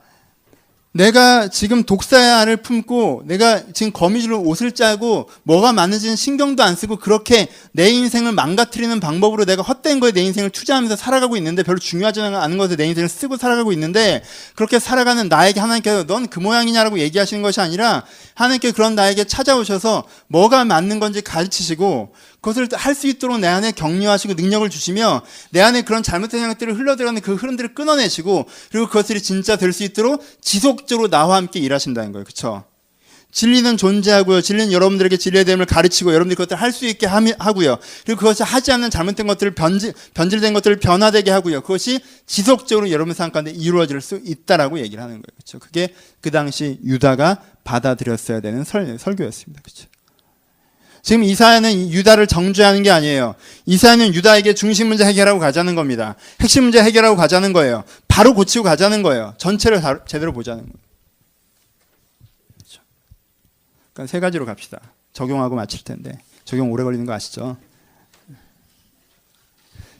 지금 독사의 알을 품고 내가 지금 거미줄로 옷을 짜고 뭐가 맞는지는 신경도 안 쓰고 그렇게 내 인생을 망가뜨리는 방법으로 내가 헛된 거에 내 인생을 투자하면서 살아가고 있는데 별로 중요하지 않은 것에 내 인생을 쓰고 살아가고 있는데 그렇게 살아가는 나에게 하나님께서 넌 그 모양이냐라고 얘기하시는 것이 아니라 하나님께서 그런 나에게 찾아오셔서 뭐가 맞는 건지 가르치시고 그것을 할 수 있도록 내 안에 격려하시고 능력을 주시며 내 안에 그런 잘못된 생각들을 흘러들어가는 그 흐름들을 끊어내시고 그리고 그것들이 진짜 될 수 있도록 지속적으로 나와 함께 일하신다는 거예요. 그렇죠? 진리는 존재하고요. 진리는 여러분들에게 진리의 됨을 가르치고 여러분들이 그것들을 할 수 있게 하고요. 그리고 그것이 하지 않는 잘못된 것들을 변질된 것들을 변화되게 하고요. 그것이 지속적으로 여러분의 삶 가운데 이루어질 수 있다라고 얘기를 하는 거예요. 그렇죠? 그게 그 당시 유다가 받아들였어야 되는 설교였습니다. 그렇죠? 지금 이사야는 유다를 정죄하는 게 아니에요. 이사야는 유다에게 중심 문제 해결하고 가자는 겁니다. 핵심 문제 해결하고 가자는 거예요. 바로 고치고 가자는 거예요. 전체를 제대로 보자는 거예요. 그렇죠. 그러니까 세 가지로 갑시다. 적용하고 마칠 텐데. 적용 오래 걸리는 거 아시죠?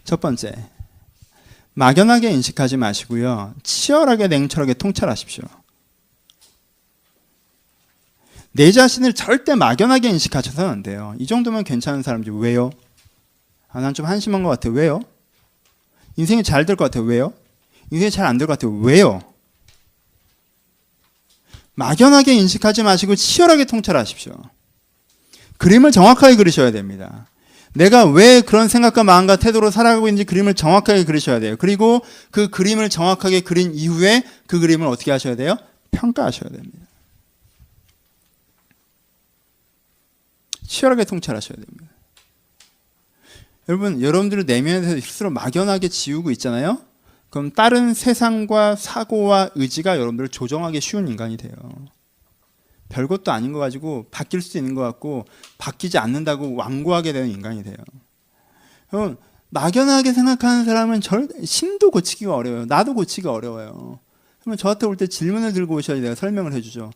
첫 번째, 막연하게 인식하지 마시고요. 치열하게 냉철하게 통찰하십시오. 내 자신을 절대 막연하게 인식하셔서는 안 돼요. 이 정도면 괜찮은 사람이지. 왜요? 난 좀 한심한 것 같아요. 왜요? 인생이 잘 될 것 같아요. 왜요? 인생이 잘 안 될 것 같아요. 왜요? 막연하게 인식하지 마시고 치열하게 통찰하십시오. 그림을 정확하게 그리셔야 됩니다. 내가 왜 그런 생각과 마음과 태도로 살아가고 있는지 그림을 정확하게 그리셔야 돼요. 그리고 그 그림을 정확하게 그린 이후에 그 그림을 어떻게 하셔야 돼요? 평가하셔야 됩니다. 치열하게 통찰하셔야 됩니다. 여러분들을 내면에서 스스로 막연하게 지우고 있잖아요. 그럼 다른 세상과 사고와 의지가 여러분들을 조정하기 쉬운 인간이 돼요. 별것도 아닌 거 가지고 바뀔 수 있는 것 같고 바뀌지 않는다고 완고하게 되는 인간이 돼요. 그럼 막연하게 생각하는 사람은 신도 고치기가 어려워요. 나도 고치기가 어려워요. 그러면 저한테 올 때 질문을 들고 오셔야 내가 설명을 해주죠.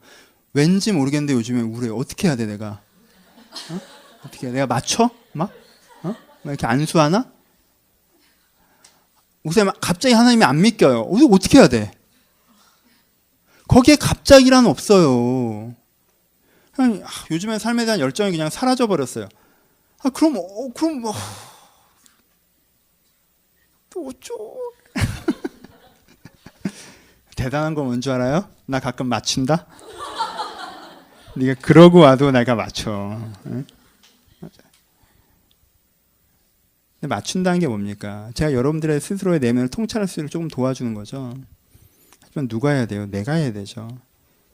왠지 모르겠는데 요즘에 우울해요. 어떻게 해야 돼 내가? 어떻게 해? 내가 맞춰? 막 이렇게 안수하나? 요새 갑자기 하나님이 안 믿겨요. 어떻게 해야 돼? 거기에 갑자기란 없어요. 그냥 요즘에 삶에 대한 열정이 그냥 사라져 버렸어요. 그럼 뭐 또 어쩌? 대단한 건 뭔 줄 알아요? 나 가끔 맞춘다. 네가 그러고 와도 내가 맞춰. 응? 근데 맞춘다는 게 뭡니까? 제가 여러분들의 스스로의 내면을 통찰할 수 있도록 조금 도와주는 거죠. 하지만 누가 해야 돼요? 내가 해야 되죠.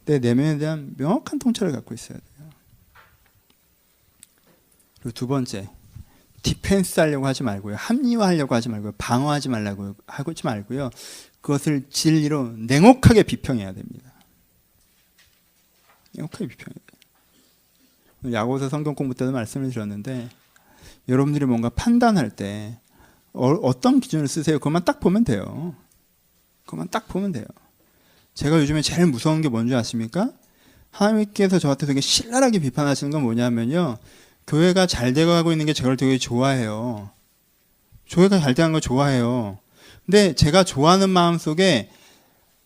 내 내면에 대한 명확한 통찰을 갖고 있어야 돼요. 그리고 두 번째, 디펜스 하려고 하지 말고요. 합리화하려고 하지 말고요. 방어하지 말라고 하지 말고요. 그것을 진리로 냉혹하게 비평해야 됩니다. 냉혹하게 비평해야 돼요. 야고보서 성경 공부 때도 말씀을 드렸는데 여러분들이 뭔가 판단할 때 어떤 기준을 쓰세요? 그것만 딱 보면 돼요. 그것만 딱 보면 돼요. 제가 요즘에 제일 무서운 게 뭔지 아십니까? 하나님께서 저한테 되게 신랄하게 비판하시는 건 뭐냐면요. 교회가 잘 돼가고 있는 게 저를 되게 좋아해요. 교회가 잘 돼가는 거 좋아해요. 근데 제가 좋아하는 마음속에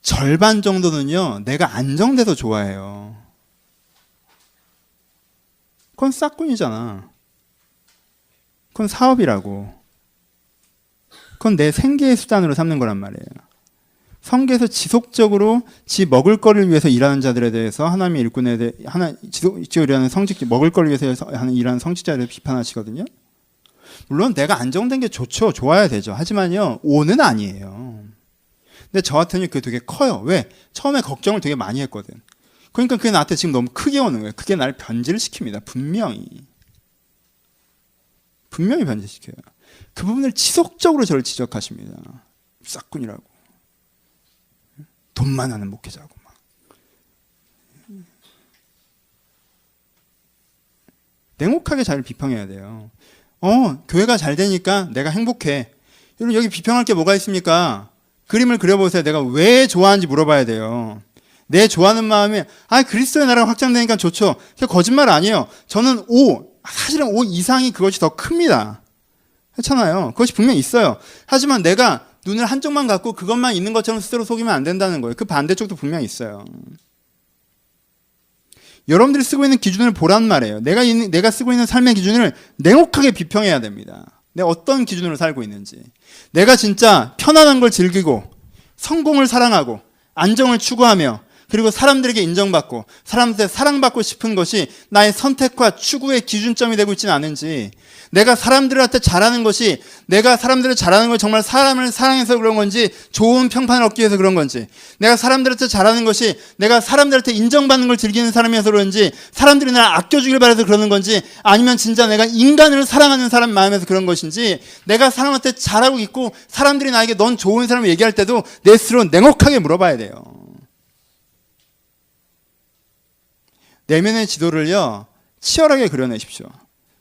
절반 정도는요. 내가 안정돼서 좋아해요. 그건 싹군이잖아. 그건 사업이라고. 그건 내 생계의 수단으로 삼는 거란 말이에요. 성경에서 지속적으로 지 먹을 거를 위해서 일하는 자들에 대해서 하나님의 일꾼에 대해 지속적으로 일하는 성직 먹을 거를 위해서 일하는 성직자를 비판하시거든요. 물론 내가 안정된 게 좋죠. 좋아야 되죠. 하지만요, O는 아니에요. 근데 저 같은 경우 그게 되게 커요. 왜? 처음에 걱정을 되게 많이 했거든. 그러니까 그게 나한테 지금 너무 크게 오는 거예요. 그게 나를 변질시킵니다. 분명히 변질시켜요. 그 부분을 지속적으로 저를 지적하십니다. 싹군이라고. 돈만 하는 목회자고 막. 냉혹하게 잘 비평해야 돼요. 교회가 잘 되니까 내가 행복해. 여러분 여기 비평할 게 뭐가 있습니까? 그림을 그려보세요. 내가 왜 좋아하는지 물어봐야 돼요. 내 좋아하는 마음이 그리스도의 나라가 확장되니까 좋죠. 그게 거짓말 아니에요. 저는 사실은 5 이상이 그것이 더 큽니다. 그렇잖아요. 그것이 분명히 있어요. 하지만 내가 눈을 한쪽만 갖고 그것만 있는 것처럼 스스로 속이면 안 된다는 거예요. 그 반대쪽도 분명히 있어요. 여러분들이 쓰고 있는 기준을 보란 말이에요. 내가 쓰고 있는 삶의 기준을 냉혹하게 비평해야 됩니다. 내가 어떤 기준으로 살고 있는지. 내가 진짜 편안한 걸 즐기고 성공을 사랑하고 안정을 추구하며 그리고 사람들에게 인정받고 사람들에게 사랑받고 싶은 것이 나의 선택과 추구의 기준점이 되고 있지는 않은지, 내가 사람들한테 잘하는 것이 내가 사람들을 잘하는 걸 정말 사람을 사랑해서 그런 건지 좋은 평판을 얻기 위해서 그런 건지, 내가 사람들한테 잘하는 것이 내가 사람들한테 인정받는 걸 즐기는 사람이어서 그런지 사람들이 나를 아껴주길 바라서 그러는 건지, 아니면 진짜 내가 인간을 사랑하는 사람 마음에서 그런 것인지, 내가 사람한테 잘하고 있고 사람들이 나에게 넌 좋은 사람을 얘기할 때도 내 스스로 냉혹하게 물어봐야 돼요. 내면의 지도를요 치열하게 그려내십시오.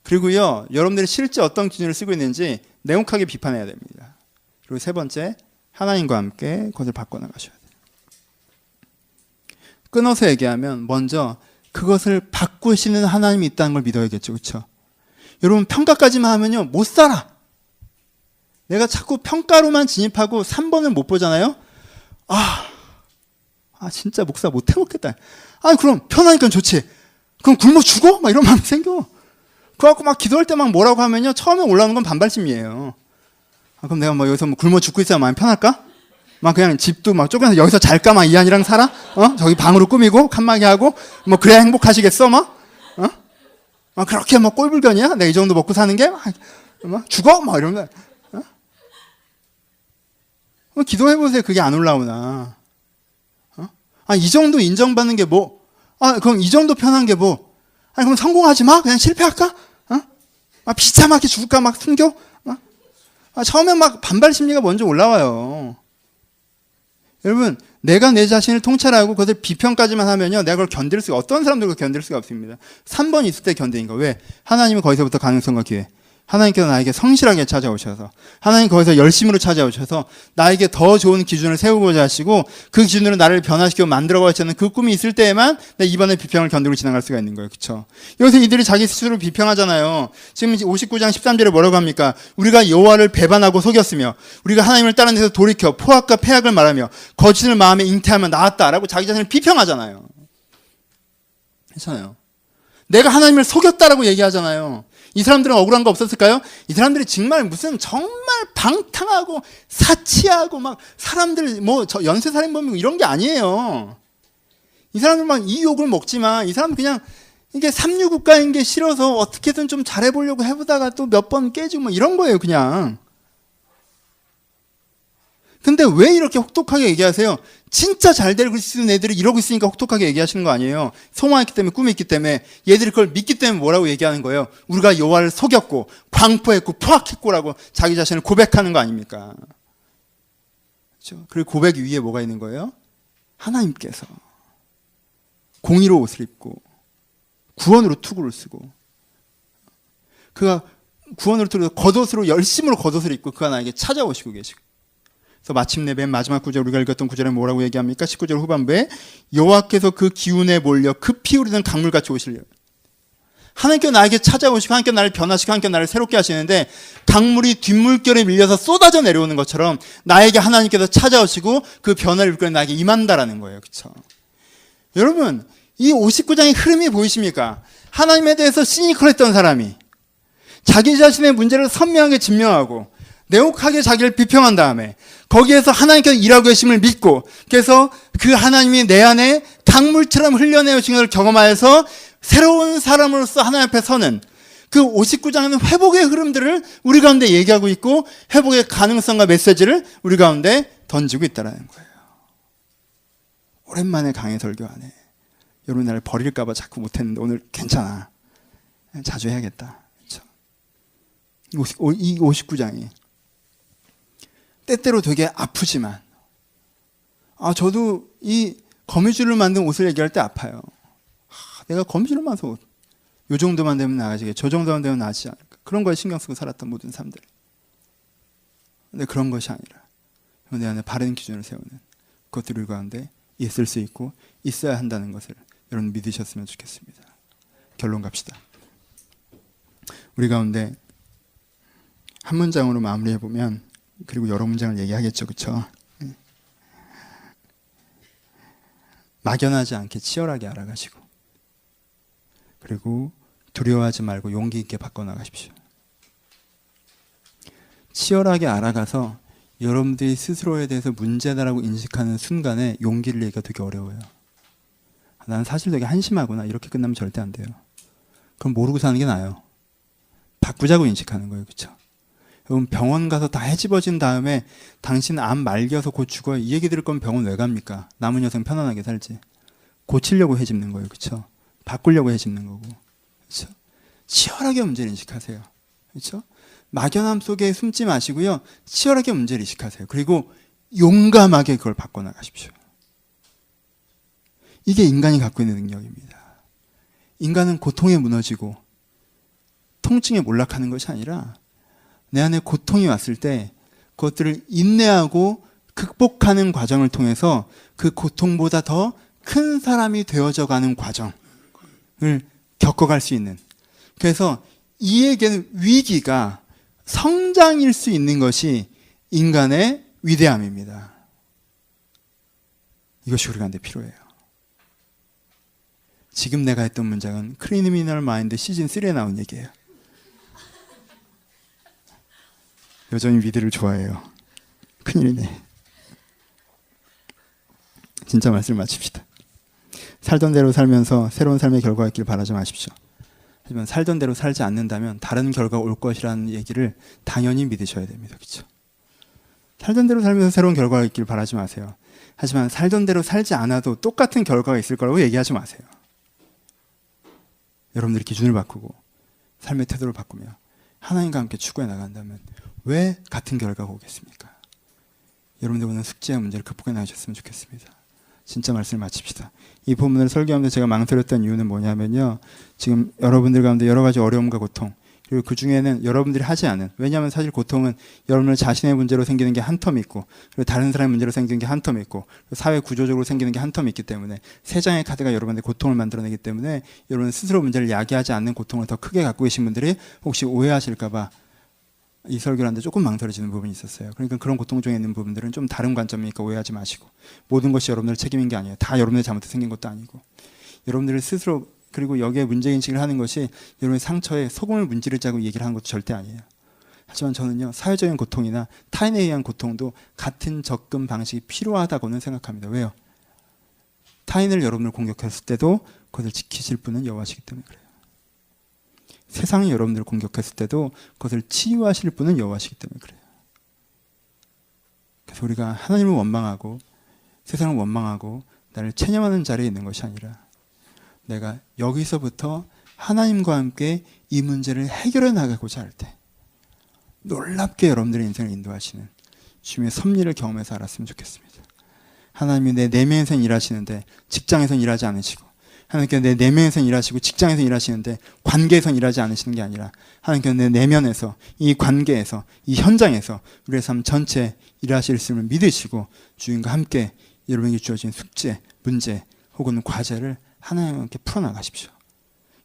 그리고요 여러분들이 실제 어떤 기준을 쓰고 있는지 냉혹하게 비판해야 됩니다. 그리고 세 번째, 하나님과 함께 그것을 바꿔나가셔야 돼요. 끊어서 얘기하면 먼저 그것을 바꾸시는 하나님이 있다는 걸 믿어야겠죠. 그렇죠? 여러분 평가까지만 하면요 못 살아. 내가 자꾸 평가로만 진입하고 3번을 못 보잖아요. 진짜 목사 못 해먹겠다. 그럼 편하니까 좋지. 그럼 굶어 죽어? 막 이런 마음이 생겨. 그래갖고 막 기도할 때 막 뭐라고 하면요 처음에 올라오는 건 반발심이에요. 그럼 내가 여기서 굶어 죽고 있어야 마음이 편할까? 막 그냥 집도 막 쫓겨나서 여기서 잘까? 막 이한이랑 살아? 저기 방으로 꾸미고 칸막이 하고 그래야 행복하시겠어? 막 그렇게 꼴불견이야? 내가 이 정도 먹고 사는 게? 막 죽어? 막 이러면 기도해보세요. 그게 안 올라오나? 이 정도 인정받는 게 뭐? 그럼 이 정도 편한 게 뭐? 그럼 성공하지 마? 그냥 실패할까? 비참하게 죽을까? 막 숨겨? 처음에 막 반발 심리가 먼저 올라와요. 여러분, 내가 내 자신을 통찰하고 그것을 비평까지만 하면요, 내가 그걸 견딜 수가, 어떤 사람들과 견딜 수가 없습니다. 3번 있을 때 견디는 거. 왜? 하나님은 거기서부터 가능성과 기회. 하나님께서 나에게 성실하게 찾아오셔서, 하나님 거기서 열심으로 찾아오셔서 나에게 더 좋은 기준을 세우고자 하시고 그 기준으로 나를 변화시키고 만들어가고자 하는 그 꿈이 있을 때에만 내 이번에 비평을 견디고 지나갈 수가 있는 거예요. 그렇죠? 여기서 이들이 자기 스스로 비평하잖아요. 지금 59장 13절에 뭐라고 합니까? 우리가 여호와를 배반하고 속였으며 우리가 하나님을 다른 데서 돌이켜 포악과 패악을 말하며 거짓을 마음에 잉태하면 나았다라고 자기 자신을 비평하잖아요. 괜찮아요. 내가 하나님을 속였다라고 얘기하잖아요. 이 사람들은 억울한 거 없었을까요? 이 사람들이 정말 무슨 정말 방탕하고 사치하고 막 사람들 연쇄살인범이고 이런 게 아니에요. 이 사람들 막 이 욕을 먹지만 이 사람은 그냥 이게 삼류국가인 게 싫어서 어떻게든 좀 잘해보려고 해보다가 또 몇 번 깨지고 이런 거예요, 그냥. 근데 왜 이렇게 혹독하게 얘기하세요? 진짜 잘 되고 있는 애들이 이러고 있으니까 혹독하게 얘기하시는 거 아니에요. 소망했기 때문에, 꿈이 있기 때문에, 얘들이 그걸 믿기 때문에 뭐라고 얘기하는 거예요? 우리가 여호와를 속였고 광포했고 포악했고라고 자기 자신을 고백하는 거 아닙니까? 그렇죠? 그리고 고백 위에 뭐가 있는 거예요? 하나님께서 공의로 옷을 입고 구원으로 투구를 쓰고, 그가 구원으로 투구를 겉옷으로 열심으로 겉옷을 입고 그가 나에게 찾아오시고 계시고, 그래서 마침내 맨 마지막 구절, 우리가 읽었던 구절에 뭐라고 얘기합니까? 19절 후반부에 여호와께서 그 기운에 몰려 급히 우리는 강물같이 오시려. 하나님께서 나에게 찾아오시고 하나님께서 나를 변화시키고 하나님께서 나를 새롭게 하시는데 강물이 뒷물결에 밀려서 쏟아져 내려오는 것처럼 나에게 하나님께서 찾아오시고 그 변화를 이끌어 나에게 임한다라는 거예요. 그렇죠? 여러분, 이 59장의 흐름이 보이십니까? 하나님에 대해서 시니컬했던 사람이 자기 자신의 문제를 선명하게 증명하고 냉혹하게 자기를 비평한 다음에 거기에서 하나님께서 일하고 계심을 믿고, 그래서 그 하나님이 내 안에 강물처럼 흘려내오신 것을 경험하여서 새로운 사람으로서 하나님 앞에 서는, 그 59장에는 회복의 흐름들을 우리 가운데 얘기하고 있고 회복의 가능성과 메시지를 우리 가운데 던지고 있다는 거예요. 오랜만에 강의 설교하네. 여러분 나를 버릴까 봐 자꾸 못했는데 오늘 괜찮아. 자주 해야겠다. 그렇죠? 이 59장이 때때로 되게 아프지만 저도 이 거미줄로 만든 옷을 얘기할 때 아파요. 내가 거미줄로 만든 옷 요 정도만 되면 나아지게 저 정도만 되면 나아지지 않을까. 그런 거에 신경 쓰고 살았던 모든 사람들. 근데 그런 것이 아니라 내 안에 바른 기준을 세우는 그것들을 가운데 있을 수 있고 있어야 한다는 것을 여러분 믿으셨으면 좋겠습니다. 결론 갑시다. 우리 가운데 한 문장으로 마무리해보면, 그리고 여러 문장을 얘기하겠죠. 그렇죠? 막연하지 않게 치열하게 알아가시고, 그리고 두려워하지 말고 용기 있게 바꿔나가십시오. 치열하게 알아가서 여러분들이 스스로에 대해서 문제다라고 인식하는 순간에 용기를 내기가 되게 어려워요. 나는 사실 되게 한심하구나 이렇게 끝나면 절대 안 돼요. 그럼 모르고 사는 게 나아요. 바꾸자고 인식하는 거예요. 그렇죠? 여러분 병원 가서 다 헤집어진 다음에 당신 암 말기여서 곧 죽어요 이 얘기 들을 거면 병원 왜 갑니까? 남은 여생 편안하게 살지. 고치려고 헤집는 거예요. 그렇죠? 바꾸려고 헤집는 거고. 그렇죠? 치열하게 문제를 인식하세요. 그렇죠? 막연함 속에 숨지 마시고요. 치열하게 문제를 인식하세요. 그리고 용감하게 그걸 바꿔나가십시오. 이게 인간이 갖고 있는 능력입니다. 인간은 고통에 무너지고 통증에 몰락하는 것이 아니라 내 안에 고통이 왔을 때 그것들을 인내하고 극복하는 과정을 통해서 그 고통보다 더 큰 사람이 되어져 가는 과정을 겪어갈 수 있는, 그래서 이에게는 위기가 성장일 수 있는 것이 인간의 위대함입니다. 이것이 우리 가운데 필요해요. 지금 내가 했던 문장은 크리미널 마인드 시즌 3에 나온 얘기예요. 여전히 위드를 좋아해요. 큰일이네. 진짜 말씀 마칩시다. 살던 대로 살면서 새로운 삶의 결과가 있길 바라지 마십시오. 하지만 살던 대로 살지 않는다면 다른 결과가 올 것이라는 얘기를 당연히 믿으셔야 됩니다. 그렇죠? 살던 대로 살면서 새로운 결과가 있길 바라지 마세요. 하지만 살던 대로 살지 않아도 똑같은 결과가 있을 거라고 얘기하지 마세요. 여러분들이 기준을 바꾸고 삶의 태도를 바꾸며 하나님과 함께 추구해 나간다면 왜 같은 결과가 오겠습니까? 여러분들 오늘 숙제와 문제를 극복해 나가셨으면 좋겠습니다. 진짜 말씀을 마칩시다. 이 본문을 설교하면서 제가 망설였던 이유는 뭐냐면요, 지금 여러분들 가운데 여러 가지 어려움과 고통, 그리고 그 중에는 여러분들이 하지 않은, 왜냐하면 사실 고통은 여러분들 자신의 문제로 생기는 게 한 텀 있고, 그리고 다른 사람의 문제로 생기는 게 한 텀 있고, 사회 구조적으로 생기는 게 한 텀 있기 때문에 세 장의 카드가 여러분의 고통을 만들어내기 때문에 여러분 스스로 문제를 야기하지 않는 고통을 더 크게 갖고 계신 분들이 혹시 오해하실까 봐 이 설교를 하는데 조금 망설여지는 부분이 있었어요. 그러니까 그런 고통 중에 있는 부분들은 좀 다른 관점이니까 오해하지 마시고, 모든 것이 여러분들의 책임인 게 아니에요. 다 여러분의 잘못에 생긴 것도 아니고, 여러분들을 스스로, 그리고 여기에 문제인식을 하는 것이 여러분의 상처에 소금을 문지르자고 얘기를 하는 것도 절대 아니에요. 하지만 저는요, 사회적인 고통이나 타인에 의한 고통도 같은 접근 방식이 필요하다고는 생각합니다. 왜요? 타인을 여러분을 공격했을 때도 그것을 지키실 분은 여호와시기 때문에 그래요. 세상이 여러분들을 공격했을 때도 그것을 치유하실 분은 여호와시기 때문에 그래요. 그래서 우리가 하나님을 원망하고 세상을 원망하고 나를 체념하는 자리에 있는 것이 아니라 내가 여기서부터 하나님과 함께 이 문제를 해결해 나가고자 할 때 놀랍게 여러분들의 인생을 인도하시는 주님의 섭리를 경험해서 알았으면 좋겠습니다. 하나님이 내 내면에서 일하시는데 직장에서 일하지 않으시고, 하나님께서 내 내면에서 일하시고 직장에서 일하시는데 관계에서 일하지 않으시는 게 아니라 하나님께서 내 내면에서, 이 관계에서, 이 현장에서 우리의 삶 전체에 일하실음을 믿으시고 주님과 함께 여러분에게 주어진 숙제, 문제 혹은 과제를 하나님과 함께 풀어나가십시오.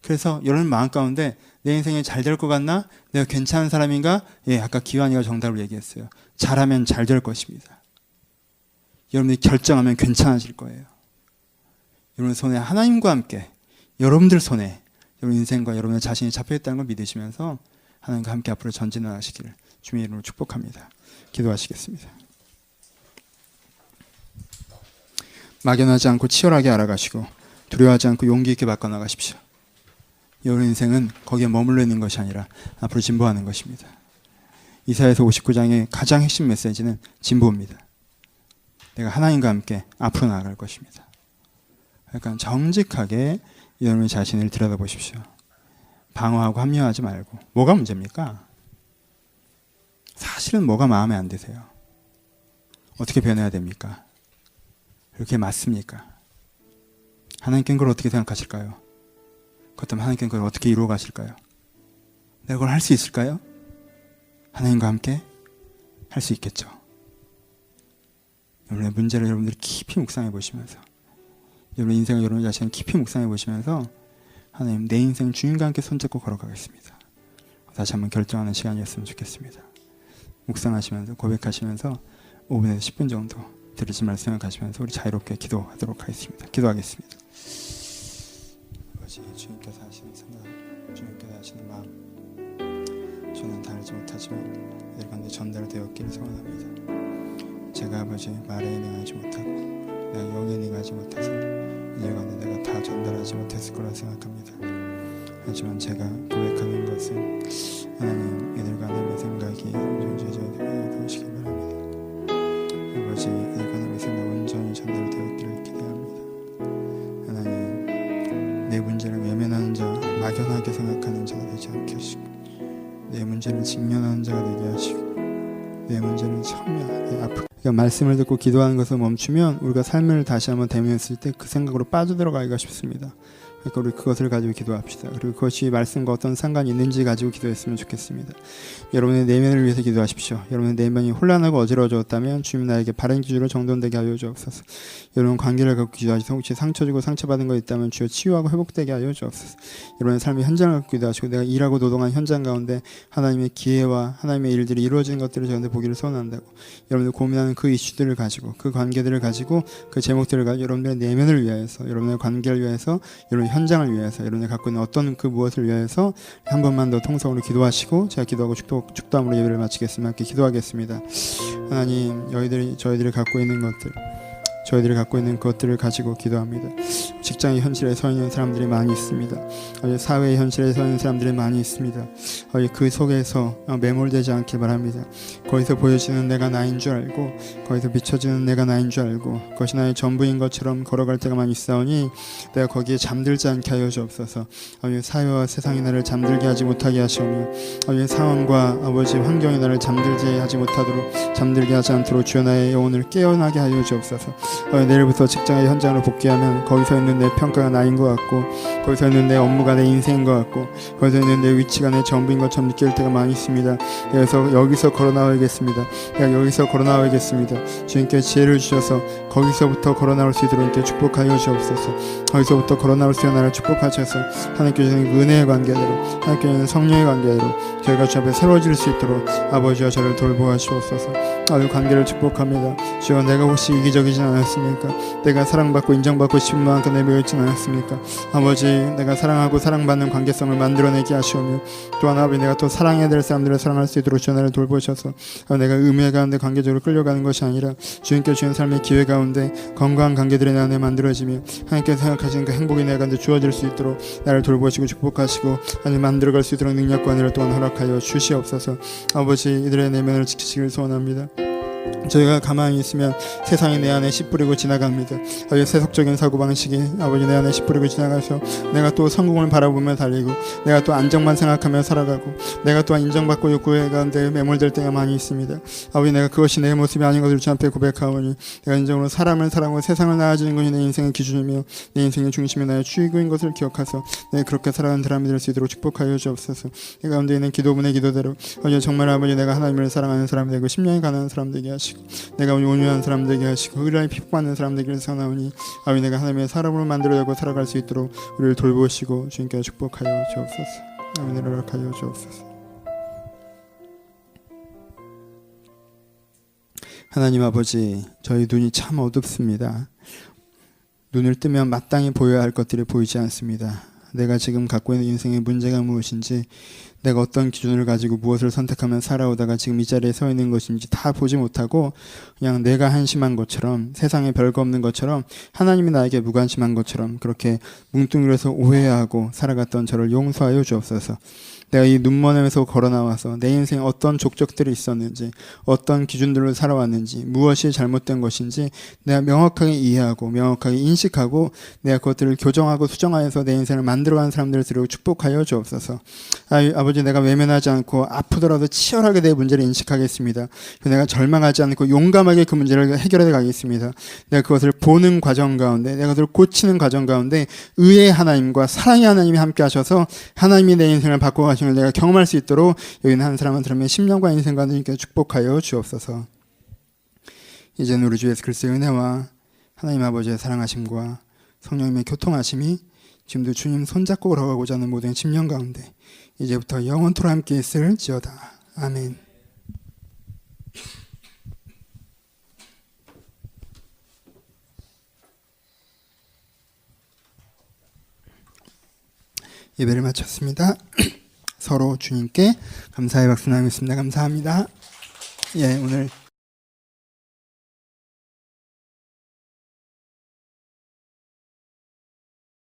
그래서 여러분 마음 가운데 내 인생이 잘 될 것 같나? 내가 괜찮은 사람인가? 예, 아까 기환이가 정답을 얘기했어요. 잘하면 잘 될 것입니다. 여러분이 결정하면 괜찮아질 거예요. 여러분 손에 하나님과 함께, 여러분들 손에 여러분 인생과 여러분의 자신이 잡혀있다는 걸 믿으시면서 하나님과 함께 앞으로 전진하시기를 주님의 이름으로 축복합니다. 기도하시겠습니다. 막연하지 않고 치열하게 알아가시고 두려워하지 않고 용기 있게 바꿔나가십시오. 여러분 인생은 거기에 머물러 있는 것이 아니라 앞으로 진보하는 것입니다. 이사야서 59장의 가장 핵심 메시지는 진보입니다. 내가 하나님과 함께 앞으로 나아갈 것입니다. 그러니까 정직하게 여러분 자신을 들여다보십시오. 방어하고 합리화하지 말고. 뭐가 문제입니까? 사실은 뭐가 마음에 안 드세요? 어떻게 변해야 됩니까? 그렇게 맞습니까? 하나님께는 그걸 어떻게 생각하실까요? 그렇다면 하나님께는 그걸 어떻게 이루어 가실까요? 내가 그걸 할 수 있을까요? 하나님과 함께 할 수 있겠죠. 여러분의 문제를 여러분들이 깊이 묵상해 보시면서, 여러분의 인생을 여러분 자신을 깊이 묵상해 보시면서, 하나님, 내 인생 주님과 함께 손잡고 걸어가겠습니다. 다시 한번 결정하는 시간이었으면 좋겠습니다. 묵상하시면서, 고백하시면서 5분에서 10분 정도 들으신 말씀을 가시면서 우리 자유롭게 기도하도록 하겠습니다. 기도하겠습니다. 아버지, 주님께서 하시는 생각, 주님께서 하시는 마음, 저는 다 알지 못하지만 이들 가운데 전달되었기를 소원합니다. 제가 아버지 말에 능하지 못하고 내가 영에 능하지 못해서 이들 가운데 내가 다 전달하지 못했을 거라 생각합니다. 하지만 제가 고백하는 것은 하나님, 이들과 하나님의 생각이 온전히 저에게 도우시기 바랍니다. 아버지, 이들과 하나님의 생각 온전히 전달되었기를 기대합니다. 하나님, 내 문제를 외면하는 자, 막연하게 생각하는 자가 되지 않게 하시고, 내 문제를 직면하는 자가 되게 하시고, 내 문제를 청량하게 앞으로, 그러니까 말씀을 듣고 기도하는 것을 멈추면 우리가 삶을 다시 한번 대면했을 때 그 생각으로 빠져들어가기가 쉽습니다. 그러니까 우리 그것을 가지고 기도합시다. 그리고 그것이 말씀과 어떤 상관이 있는지 가지고 기도했으면 좋겠습니다. 여러분의 내면을 위해서 기도하십시오. 여러분의 내면이 혼란하고 어지러워졌다면 주님 나에게 바른 기준으로 정돈되게 하여 주옵소서. 여러분 관계를 갖고 기도하시고 혹시 상처 주고 상처받은 거 있다면 주여 치유하고 회복되게 하여 주옵소서. 여러분의 삶의 현장을 갖고 기도하시고 내가 일하고 노동한 현장 가운데 하나님의 기회와 하나님의 일들이 이루어지는 것들을 저한테 보기를 소원한다고, 여러분들 고민하는 그 이슈들을 가지고, 그 관계들을 가지고, 그 제목들을 가지고 여러분들의 내면을 위해서, 여러분의 관계를 위해서, 여러분의 현장을 위해서, 여러분이 갖고 있는 어떤 그 무엇을 위해서 한 번만 더 통성으로 기도하시고 제가 기도하고 축도함으로 예배를 마치겠습니다. 함께 기도하겠습니다. 하나님, 저희들이 갖고 있는 것들, 저희들이 갖고 있는 것들을 가지고 기도합니다. 직장의 현실에 서 있는 사람들이 많이 있습니다. 사회의 현실에 서 있는 사람들이 많이 있습니다. 그 속에서 매몰되지 않길 바랍니다. 거기서 보여지는 내가 나인 줄 알고, 거기서 비춰지는 내가 나인 줄 알고, 그것이 나의 전부인 것처럼 걸어갈 때가 많이 있사오니 내가 거기에 잠들지 않게 하여 주옵소서. 사회와 세상이 나를 잠들게 하지 못하게 하시오며, 상황과 아버지 환경이 나를 잠들게 하지 못하도록, 잠들게 하지 않도록 주여 나의 영혼을 깨어나게 하여 주옵소서. 내일부터 직장의 현장으로 복귀하면 거기서 있는 내 평가가 나인 것 같고, 거기서 있는 내 업무가 내 인생인 것 같고, 거기서 있는 내 위치가 내 전부인 것처럼 느낄 때가 많이 있습니다. 그래서 여기서 걸어 나와야겠습니다. 내가 여기서 걸어 나와야겠습니다. 주님께 지혜를 주셔서 거기서부터 걸어 나올 수 있도록 이렇게 축복하여 주옵소서. 거기서부터 걸어 나올 수 있는 나를 축복하셔서 하나님께 주시는 은혜의 관계대로, 하나님께 주시는 성령의 관계대로 저희가 주 앞에 새로워질 수 있도록 아버지와 저를 돌보아주옵소서. 아유, 관계를 축복합니다. 주여, 내가 혹시 이기적이진 않았습니까? 내가 사랑받고 인정받고 싶은 만큼 내모였진 않았습니까? 아버지, 내가 사랑하고 사랑받는 관계성을 만들어내게 하시오며, 또한 아버지, 내가 또 사랑해야 될 사람들을 사랑할 수 있도록 전화를 돌보셔서 내가 의무에 가운데 관계적으로 끌려가는 것이 아니라 주님께 주신 삶의 기회 가운데 건강한 관계들이 내 안에 만들어지며 하나님께 생각하시는 그 행복이 내 가운데 주어질 수 있도록 나를 돌보시고 축복하시고 하나님 만들어갈 수 있도록 능력과 은혜를 또한 허락하여 주시옵소서. 아버지, 이들의 내면을 지키시길 소원합니다. 저희가 가만히 있으면 세상이 내 안에 씨 뿌리고 지나갑니다. 세속적인 사고방식이 아버지 내 안에 씨 뿌리고 지나가서 내가 또 성공을 바라보며 달리고, 내가 또 안정만 생각하며 살아가고, 내가 또한 인정받고 욕구에 가운데 매몰될 때가 많이 있습니다. 아버지, 내가 그것이 내 모습이 아닌 것을 주 앞에 고백하오니 내가 인정으로 사람을 사랑하고 세상을 나아지는 것이 내 인생의 기준이며 내 인생의 중심이 나의 주인공인 것을 기억하서 내가 그렇게 살아가는 사람이 될 수 있도록 축복하여 주옵소서. 내 가운데 있는 기도분의 기도대로 정말 아버지, 내가 하나님을 사랑하는 사람이 되고 심령이 가난한 사람 되게 하시고, 내가 온유한 사람 되게 하시고 의리에 핍박받는 사람 되기를 선하오니 아버지, 내가 하나님의 사람으로 만들어내고 살아갈 수 있도록 우리를 돌보시고 주님께 축복하여 주옵소서. 아멘을 허락하여 주옵소서. 하나님 아버지, 저희 눈이 참 어둡습니다. 눈을 뜨면 마땅히 보여야 할 것들이 보이지 않습니다. 내가 지금 갖고 있는 인생의 문제가 무엇인지, 내가 어떤 기준을 가지고 무엇을 선택하면 살아오다가 지금 이 자리에 서 있는 것인지 다 보지 못하고 그냥 내가 한심한 것처럼, 세상에 별거 없는 것처럼, 하나님이 나에게 무관심한 것처럼 그렇게 뭉뚱그려서 오해하고 살아갔던 저를 용서하여 주옵소서. 내가 이 눈먼에서 걸어 나와서 내 인생에 어떤 족적들이 있었는지, 어떤 기준들로 살아왔는지, 무엇이 잘못된 것인지 내가 명확하게 이해하고 명확하게 인식하고 내가 그것들을 교정하고 수정하여서 내 인생을 만들어가는 사람들을 드리고 축복하여 주옵소서. 아버지, 내가 외면하지 않고 아프더라도 치열하게 내 문제를 인식하겠습니다. 내가 절망하지 않고 용감하게 그 문제를 해결해 가겠습니다. 내가 그것을 보는 과정 가운데, 내가 그것을 고치는 과정 가운데 의의 하나님과 사랑의 하나님이 함께 하셔서 하나님이 내 인생을 바꿔가시는 내가 경험할 수 있도록 여기 있는 한 사람 한 사람의 심령과 인생과 주님께 축복하여 주옵소서. 이제는 우리 주 예수 그리스도의 은혜와 하나님 아버지의 사랑하심과 성령님의 교통하심이 지금도 주님 손잡고 걸어가고자 하는 모든 심령 가운데 이제부터 영원토록 함께 있을지어다. 아멘. 예배를 마쳤습니다. 서로 주님께 감사의 박수 나누겠습니다. 감사합니다. 예, 오늘